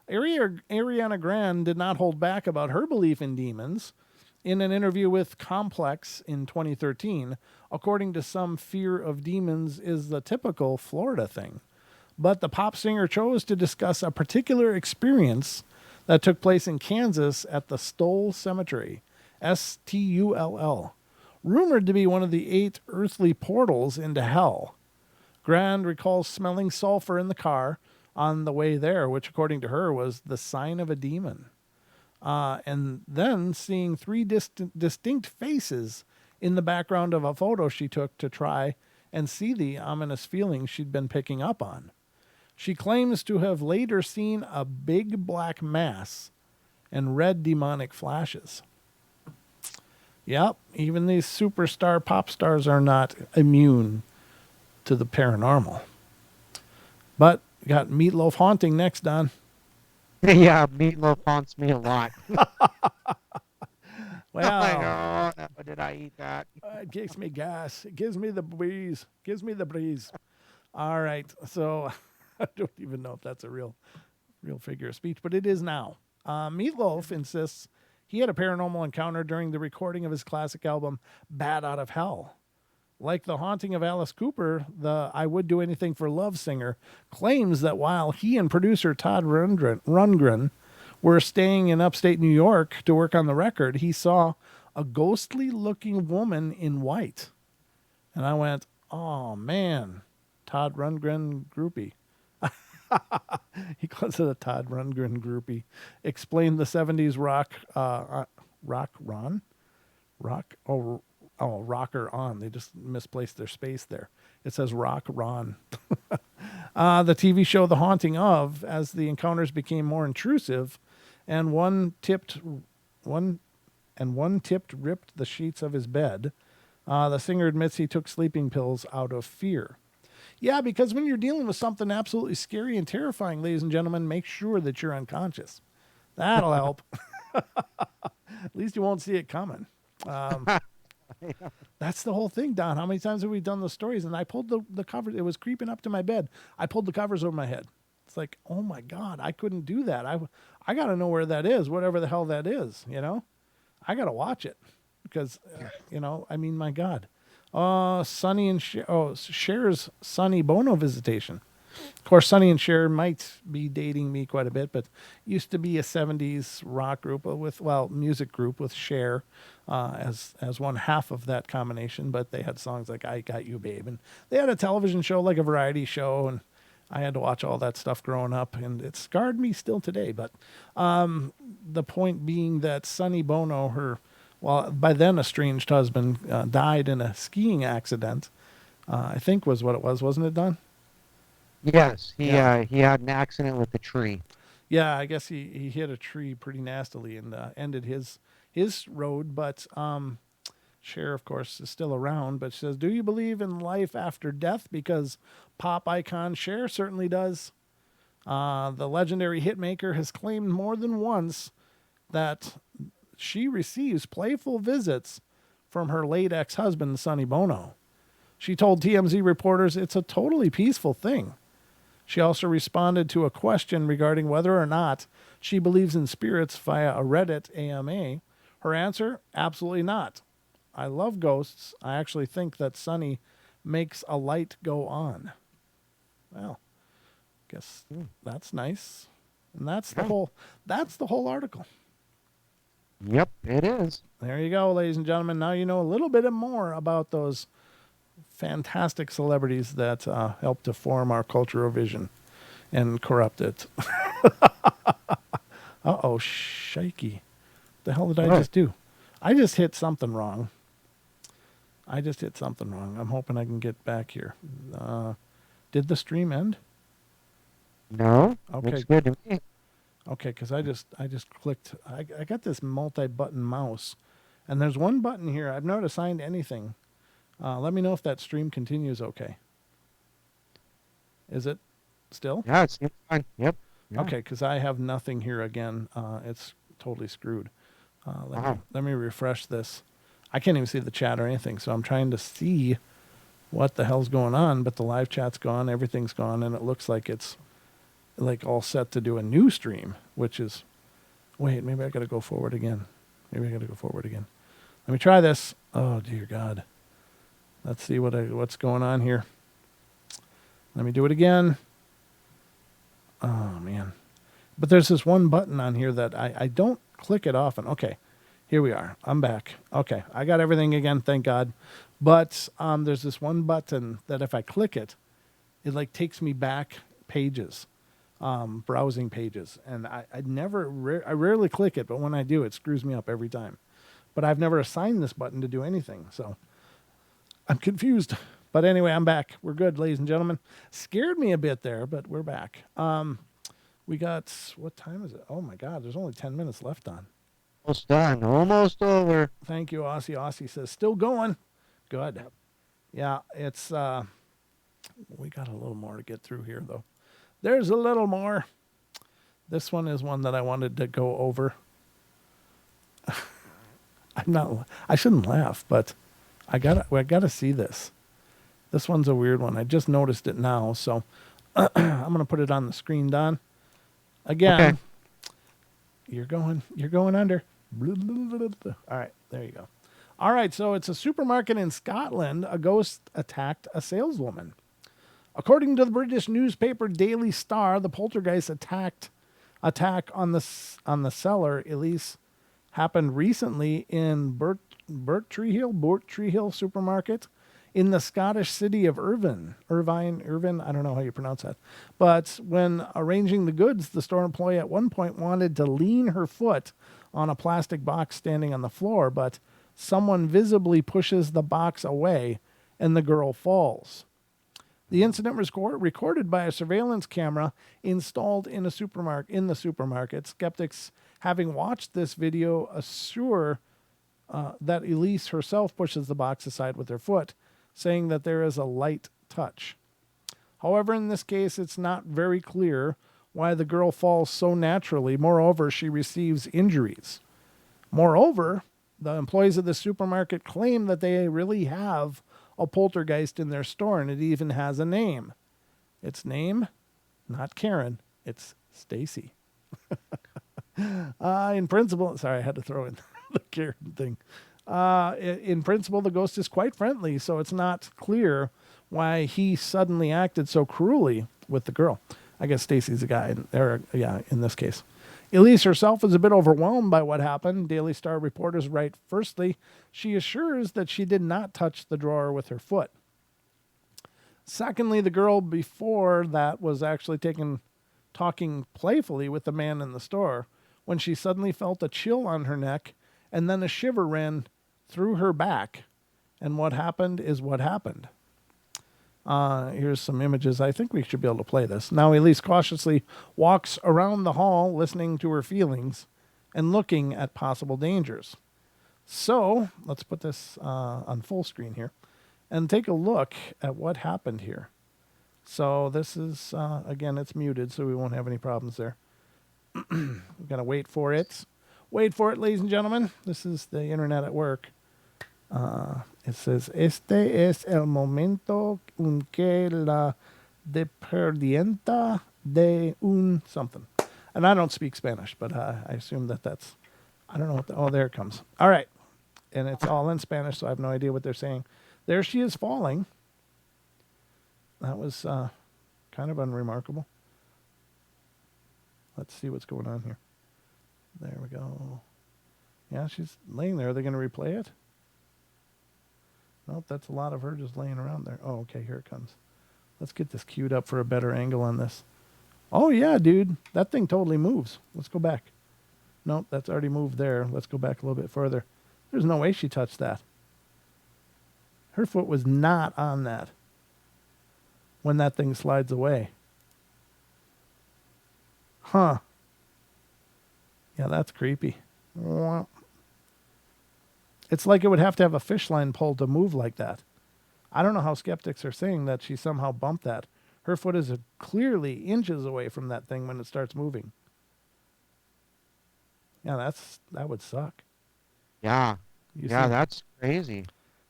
Ariana Grande did not hold back about her belief in demons. In an interview with Complex in 2013, according to some, fear of demons is the typical Florida thing. But the pop singer chose to discuss a particular experience that took place in Kansas at the Stoll Cemetery, Stull, rumored to be one of the 8 earthly portals into hell. Grande recalls smelling sulfur in the car on the way there, which according to her was the sign of a demon. And then seeing 3 distinct faces in the background of a photo she took to try and see the ominous feelings she'd been picking up on. She claims to have later seen a big black mass and red demonic flashes. Yep, even these superstar pop stars are not immune to the paranormal. But we got Meatloaf Haunting next, Don. Yeah, Meatloaf haunts me a lot. Well, oh, no, did I eat that? it gives me gas. It gives me the breeze. All right, so I don't even know if that's a real figure of speech, but it is now. Meatloaf insists he had a paranormal encounter during the recording of his classic album, Bat Out of Hell. Like the haunting of Alice Cooper, the I Would Do Anything for Love singer claims that while he and producer Todd Rundgren were staying in upstate New York to work on the record, he saw a ghostly-looking woman in white. And I went, oh, man, Todd Rundgren groupie. He calls it a Todd Rundgren groupie. Explained the 70s rocker on. They just misplaced their space there. It says rock Ron. The TV show The Haunting of, as the encounters became more intrusive, and one tipped ripped the sheets of his bed. The singer admits he took sleeping pills out of fear. Yeah, because when you're dealing with something absolutely scary and terrifying, ladies and gentlemen, make sure that you're unconscious. That'll help. At least you won't see it coming. That's the whole thing, Don. How many times have we done the stories? And I pulled the covers. It was creeping up to my bed. I pulled the covers over my head. It's like, oh my God, I couldn't do that. I got to know where that is, whatever the hell that is, I got to watch it because, I mean, my God. Sonny and Cher's Sonny Bono visitation. Of course, Sonny and Cher might be dating me quite a bit, but used to be a 70s rock group music group with Cher as one half of that combination. But they had songs like I Got You, Babe. And they had a television show, like a variety show. And I had to watch all that stuff growing up. And it scarred me still today. But the point being that Sonny Bono, by then estranged husband, died in a skiing accident I think was what it was, wasn't it, Don? Yes, Yeah. he had an accident with the tree. Yeah, I guess he hit a tree pretty nastily and ended his road. But Cher, of course, is still around. But she says, "Do you believe in life after death?" Because pop icon Cher certainly does. The legendary hitmaker has claimed more than once that she receives playful visits from her late ex-husband, Sonny Bono. She told TMZ reporters it's a totally peaceful thing. She also responded to a question regarding whether or not she believes in spirits via a Reddit AMA. Her answer, absolutely not. I love ghosts. I actually think that Sonny makes a light go on. Well, guess that's nice. And that's the whole article. Yep, it is. There you go, ladies and gentlemen. Now you know a little bit more about those fantastic celebrities that help to form our cultural vision and corrupt it. Uh-oh, shikey. The hell did I What? just do? I just hit something wrong. I'm hoping I can get back here. Did the stream end? No, Okay. looks good to me. Okay, because I just clicked. I got this multi-button mouse, and there's one button here. I've not assigned anything. Let me know if that stream continues okay. Is it still? Yeah, it seems fine. Yep. Yeah. Okay, because I have nothing here again. It's totally screwed. Let me refresh this. I can't even see the chat or anything, so I'm trying to see what the hell's going on, but the live chat's gone, everything's gone, and it looks like it's like all set to do a new stream, which is, wait, maybe I got to go forward again. Let me try this. Oh, dear God. Let's see what's going on here. Let me do it again. Oh, man. But there's this one button on here that I don't click it often. Okay, here we are. I'm back. Okay, I got everything again, thank God. But there's this one button that if I click it, it like takes me back pages, browsing pages. And I rarely click it, but when I do, it screws me up every time. But I've never assigned this button to do anything, so I'm confused. But anyway, I'm back. We're good, ladies and gentlemen. Scared me a bit there, but we're back. We got, what time is it? Oh my God, there's only 10 minutes left on. Almost done. Almost over. Thank you, Aussie. Aussie says, still going. Good. Yeah, it's, we got a little more to get through here, though. There's a little more. This one is one that I wanted to go over. I shouldn't laugh, but I gotta see this. This one's a weird one. I just noticed it now, so I'm gonna put it on the screen, Don. Again, Okay. You're going under. All right, there you go. All right, so it's a supermarket in Scotland. A ghost attacked a saleswoman. According to the British newspaper Daily Star, the poltergeist attack on the seller Elise happened recently in Tree Hill supermarket in the Scottish city of Irvine, I don't know how you pronounce that. But when arranging the goods, the store employee at one point wanted to lean her foot on a plastic box standing on the floor, but someone visibly pushes the box away and the girl falls. The incident was recorded by a surveillance camera installed in the supermarket. Skeptics, having watched this video, assure that Elise herself pushes the box aside with her foot, saying that there is a light touch. However, in this case, it's not very clear why the girl falls so naturally. Moreover, she receives injuries. Moreover, the employees of the supermarket claim that they really have a poltergeist in their store, and it even has a name. Its name, not Karen, it's Stacy. In principle, sorry, I had to throw in the Karen thing. In principle, the ghost is quite friendly, so it's not clear why he suddenly acted so cruelly with the girl. I guess Stacy's a guy, in this case. Elise herself is a bit overwhelmed by what happened. Daily Star reporters write, firstly, she assures that she did not touch the drawer with her foot. Secondly, the girl before that was actually talking playfully with the man in the store when she suddenly felt a chill on her neck and then a shiver ran through her back. And what happened is what happened. Here's some images. I think we should be able to play this. Now Elise cautiously walks around the hall, listening to her feelings and looking at possible dangers. So let's put this on full screen here and take a look at what happened here. So this is, again, it's muted, so we won't have any problems there. We've got to wait for it. Wait for it, ladies and gentlemen. This is the internet at work. It says, este es el momento en que la dependienta de un something. And I don't speak Spanish, but I assume that that's, I don't know what oh, there it comes. All right. And it's all in Spanish, so I have no idea what they're saying. There she is falling. That was kind of unremarkable. Let's see what's going on here. There we go. Yeah, she's laying there. Are they going to replay it? Nope, that's a lot of her just laying around there. Oh, okay, here it comes. Let's get this queued up for a better angle on this. Oh, yeah, dude. That thing totally moves. Let's go back. Nope, that's already moved there. Let's go back a little bit further. There's no way she touched that. Her foot was not on that when that thing slides away. Huh. Yeah, that's creepy. It's like it would have to have a fish line pull to move like that. I don't know how skeptics are saying that she somehow bumped that. Her foot is clearly inches away from that thing when it starts moving. Yeah, that would suck. Yeah. You Yeah, see, that's crazy.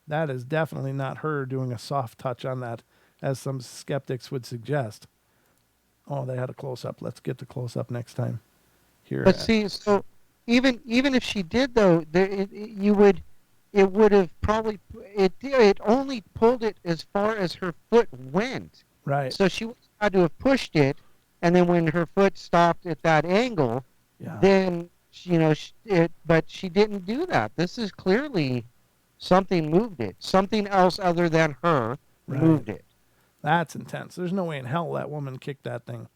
that is definitely not her doing a soft touch on that, as some skeptics would suggest. Oh, they had a close-up. Let's get the close-up next time. Here. But see, so even if she did though, it would have probably it only pulled it as far as her foot went. Right. So she had to have pushed it, and then when her foot stopped at that angle, Yeah. then but she didn't do that. This is clearly something moved it. Something else other than her Right. moved it. That's intense. There's no way in hell that woman kicked that thing.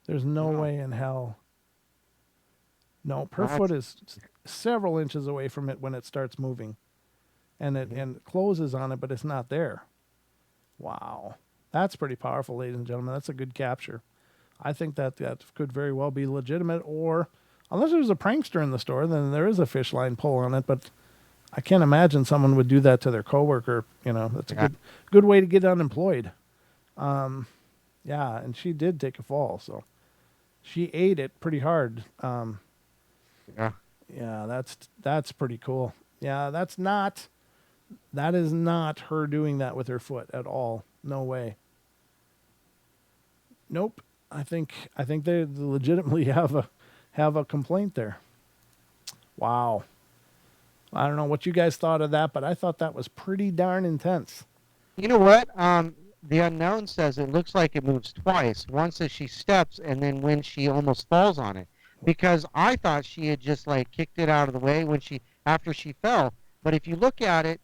There's no No. way in hell. No, her That's- foot is several inches away from it when it starts moving. And it closes on it, but it's not there. Wow. That's pretty powerful, ladies and gentlemen. That's a good capture. I think that could very well be legitimate, or unless there's a prankster in the store, then there is a fish line pull on it, but I can't imagine someone would do that to their coworker. You know, that's a good way to get unemployed. Yeah, and she did take a fall, so she ate it pretty hard. Yeah. Yeah, that's pretty cool. Yeah, that is not her doing that with her foot at all. No way. Nope. I think they legitimately have a complaint there. Wow. I don't know what you guys thought of that, but I thought that was pretty darn intense. You know what? The unknown says it looks like it moves twice. Once as she steps, and then when she almost falls on it. Because I thought she had just like kicked it out of the way after she fell. But if you look at it,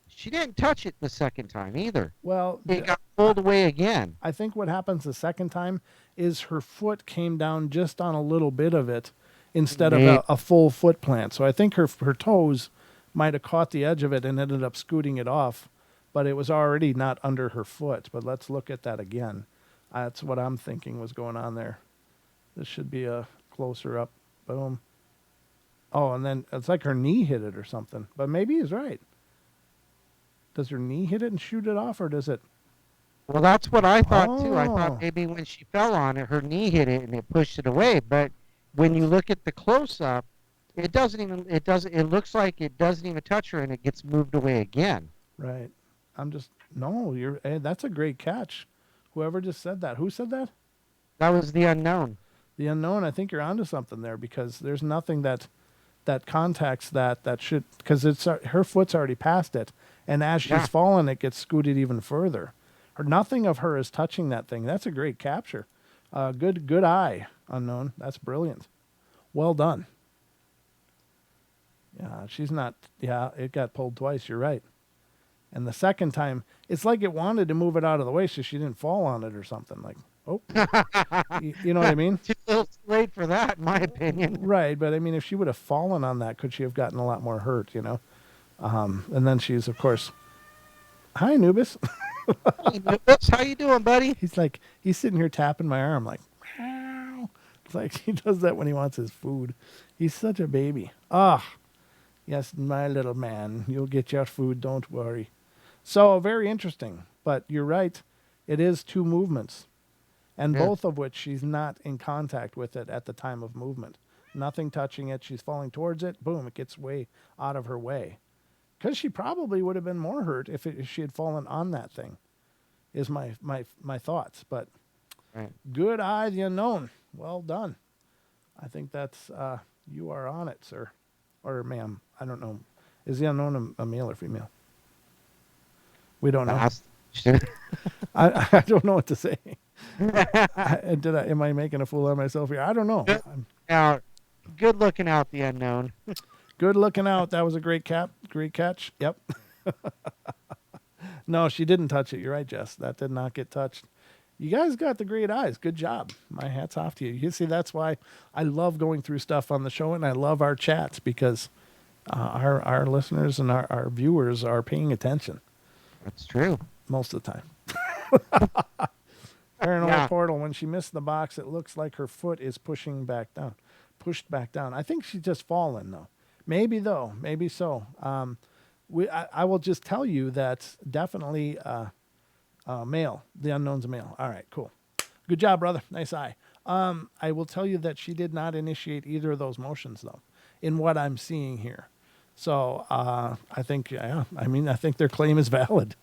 she didn't touch it the second time either. Well, It got pulled away again. I think what happens the second time is her foot came down just on a little bit of it instead of a full foot plant. So I think her toes might have caught the edge of it and ended up scooting it off, but it was already not under her foot. But let's look at that again. That's what I'm thinking was going on there. This should be a closer up. Boom. Oh, and then it's like her knee hit it or something. But maybe he's right. Does her knee hit it and shoot it off, or does it? Well, that's what I thought too. I Oh. thought maybe when she fell on it, her knee hit it and it pushed it away. But when you look at the close up, it looks like it doesn't even touch her and it gets moved away again. Right. That's a great catch. Whoever just said that. Who said that? That was the unknown. The unknown. I think you're onto something there, because there's nothing that contacts that should, because her foot's already past it, and as she's fallen, it gets scooted even further. Or nothing of her is touching that thing. That's a great capture. Good eye, unknown. That's brilliant. Well done. Yeah, she's not. Yeah, it got pulled twice. You're right. And the second time, it's like it wanted to move it out of the way so she didn't fall on it or something. Like, oh, you know what I mean? Too little late for that, in my opinion. Right, but I mean, if she would have fallen on that, could she have gotten a lot more hurt? You know. And then she's, of course, hi Anubis. Hey, Nicholas, how you doing, buddy? He's sitting here tapping my arm like, meow. It's like he does that when he wants his food. He's such a baby. Ah, yes, my little man. You'll get your food, don't worry. So very interesting. But you're right. It is two movements, and Yeah. both of which she's not in contact with it at the time of movement. Nothing touching it. She's falling towards it. Boom, it gets way out of her way. Because she probably would have been more hurt if she had fallen on that thing, is my thoughts. But Right. good eye, the unknown. Well done. I think that's, you are on it, sir. Or ma'am. I don't know. Is the unknown a male or female? We don't know. That's- I don't know what to say. Am I making a fool of myself here? I don't know. Now, good looking out, the unknown. Good looking out. That was a great catch. Yep. No, she didn't touch it. You're right, Jess. That did not get touched. You guys got the great eyes. Good job. My hat's off to you. You see, that's why I love going through stuff on the show, and I love our chats because our listeners and our viewers are paying attention That's true. most of the time. Paranormal Yeah. Portal, when she missed the box, it looks like her foot is pushed back down. I think she's just fallen, though. Maybe, though. Maybe so. I will just tell you that definitely male. The unknown's a male. All right, cool. Good job, brother. Nice eye. I will tell you that she did not initiate either of those motions, though, in what I'm seeing here. So I think, I think their claim is valid.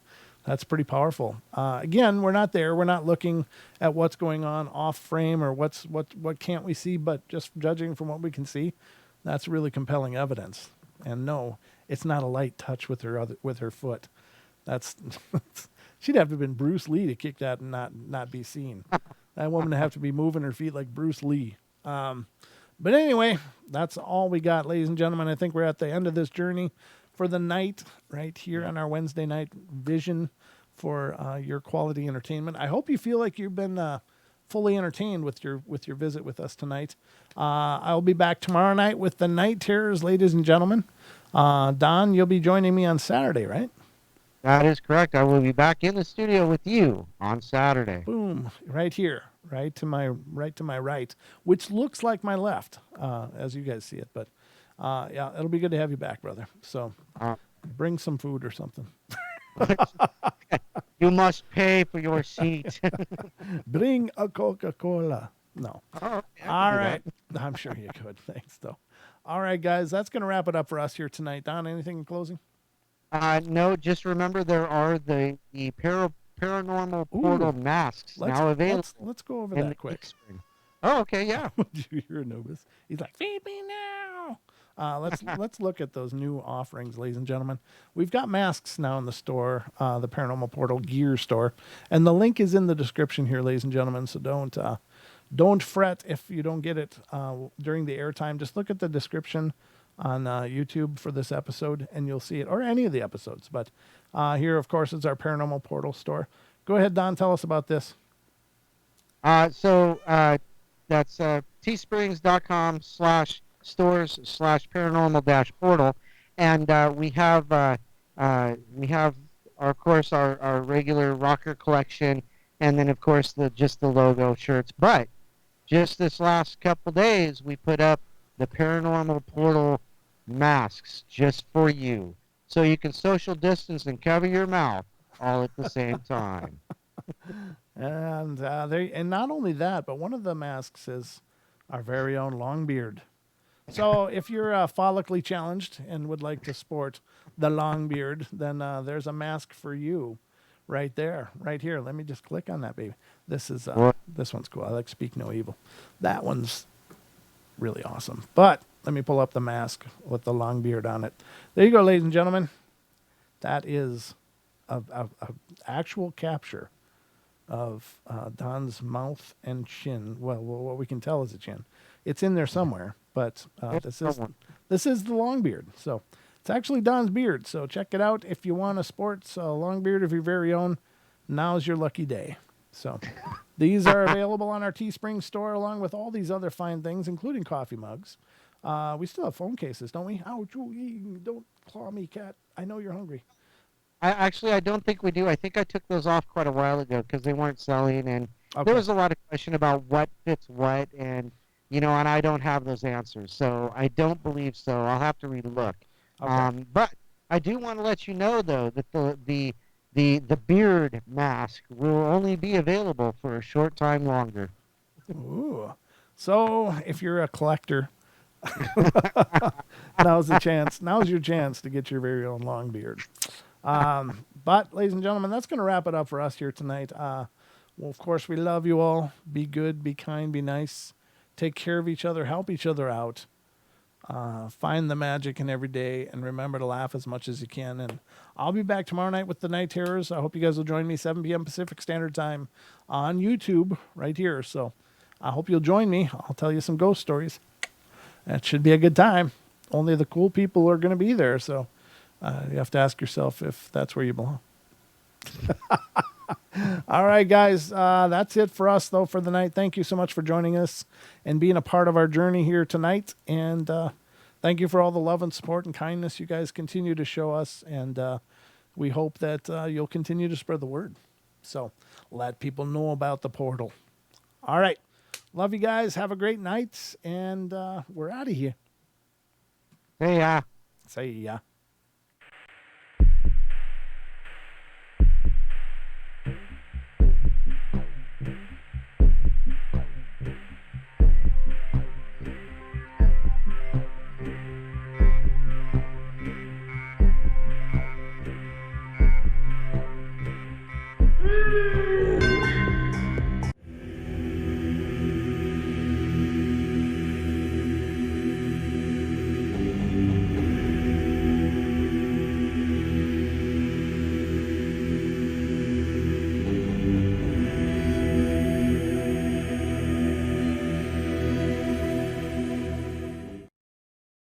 That's pretty powerful. Again, we're not there. We're not looking at what's going on off frame or what can't we see, but just judging from what we can see, that's really compelling evidence. And no, it's not a light touch with her foot. That's she'd have to have been Bruce Lee to kick that and not be seen. That woman would have to be moving her feet like Bruce Lee. But anyway, that's all we got, ladies and gentlemen. I think we're at the end of this journey for the night right here on our Wednesday night vision for your quality entertainment. I hope you feel like you've been fully entertained with your visit with us tonight. I'll be back tomorrow night with the Night Terrors, ladies and gentlemen. Don, you'll be joining me on Saturday, right? That is correct. I will be back in the studio with you on Saturday. Boom, right here, right to my right, which looks like my left, as you guys see it. But yeah, it'll be good to have you back, brother. So bring some food or something. You must pay for your seat. Bring a Coca-Cola. No. Oh, All right. I'm sure you could. Thanks, though. All right, guys, that's going to wrap it up for us here tonight. Don, anything in closing? No, just remember there are the Paranormal Portal masks now available. Let's go over in that the quick. spring. Oh, okay, yeah. Did you hear Anubis? He's like, feed me now. Let's look at those new offerings, ladies and gentlemen. We've got masks now in the store, the Paranormal Portal gear store, and the link is in the description here, ladies and gentlemen. So don't fret if you don't get it during the airtime. Just look at the description on YouTube for this episode, and you'll see it, or any of the episodes. But here, of course, is our Paranormal Portal store. Go ahead, Don. Tell us about this. So that's teesprings.com/stores/paranormal-portal, and we have of course our regular rocker collection, and then of course just the logo shirts. But just this last couple days, we put up the Paranormal Portal masks just for you, so you can social distance and cover your mouth all at the same time. And and not only that, but one of the masks is our very own Longbeard. So if you're follically challenged and would like to sport the Longbeard, then there's a mask for you, right there, right here. Let me just click on that, baby. This one's cool. I like Speak No Evil. That one's really awesome. But let me pull up the mask with the Longbeard on it. There you go, ladies and gentlemen. That is a actual capture of Don's mouth and chin. Well, what we can tell is a chin. It's in there somewhere, but this is the Longbeard. So it's actually Don's beard. So check it out if you want a sports Longbeard of your very own. Now's your lucky day. So these are available on our Teespring store, along with all these other fine things, including coffee mugs. We still have phone cases, don't we? Ouch! Don't claw me, cat. I know you're hungry. I don't think we do. I think I took those off quite a while ago because they weren't selling, and Okay. there was a lot of question about what fits what, and and I don't have those answers, so I don't believe so. I'll have to relook. Okay. But I do want to let you know though that the beard mask will only be available for a short time longer. Ooh. So if you're a collector, now's the chance. Now's your chance to get your very own long beard. But, ladies and gentlemen, that's going to wrap it up for us here tonight. Well, of course, we love you all. Be good, be kind, be nice. Take care of each other, help each other out. Find the magic in every day, and remember to laugh as much as you can. And I'll be back tomorrow night with the Night Terrors. I hope you guys will join me 7 p.m. Pacific Standard Time on YouTube right here. So I hope you'll join me. I'll tell you some ghost stories. It should be a good time. Only the cool people are going to be there. So you have to ask yourself if that's where you belong. All right, guys. That's it for us, though, for the night. Thank you so much for joining us and being a part of our journey here tonight. And thank you for all the love and support and kindness you guys continue to show us. And we hope that you'll continue to spread the word. So let people know about the portal. All right. Love you guys. Have a great night. And we're out of here. Hey, Say ya.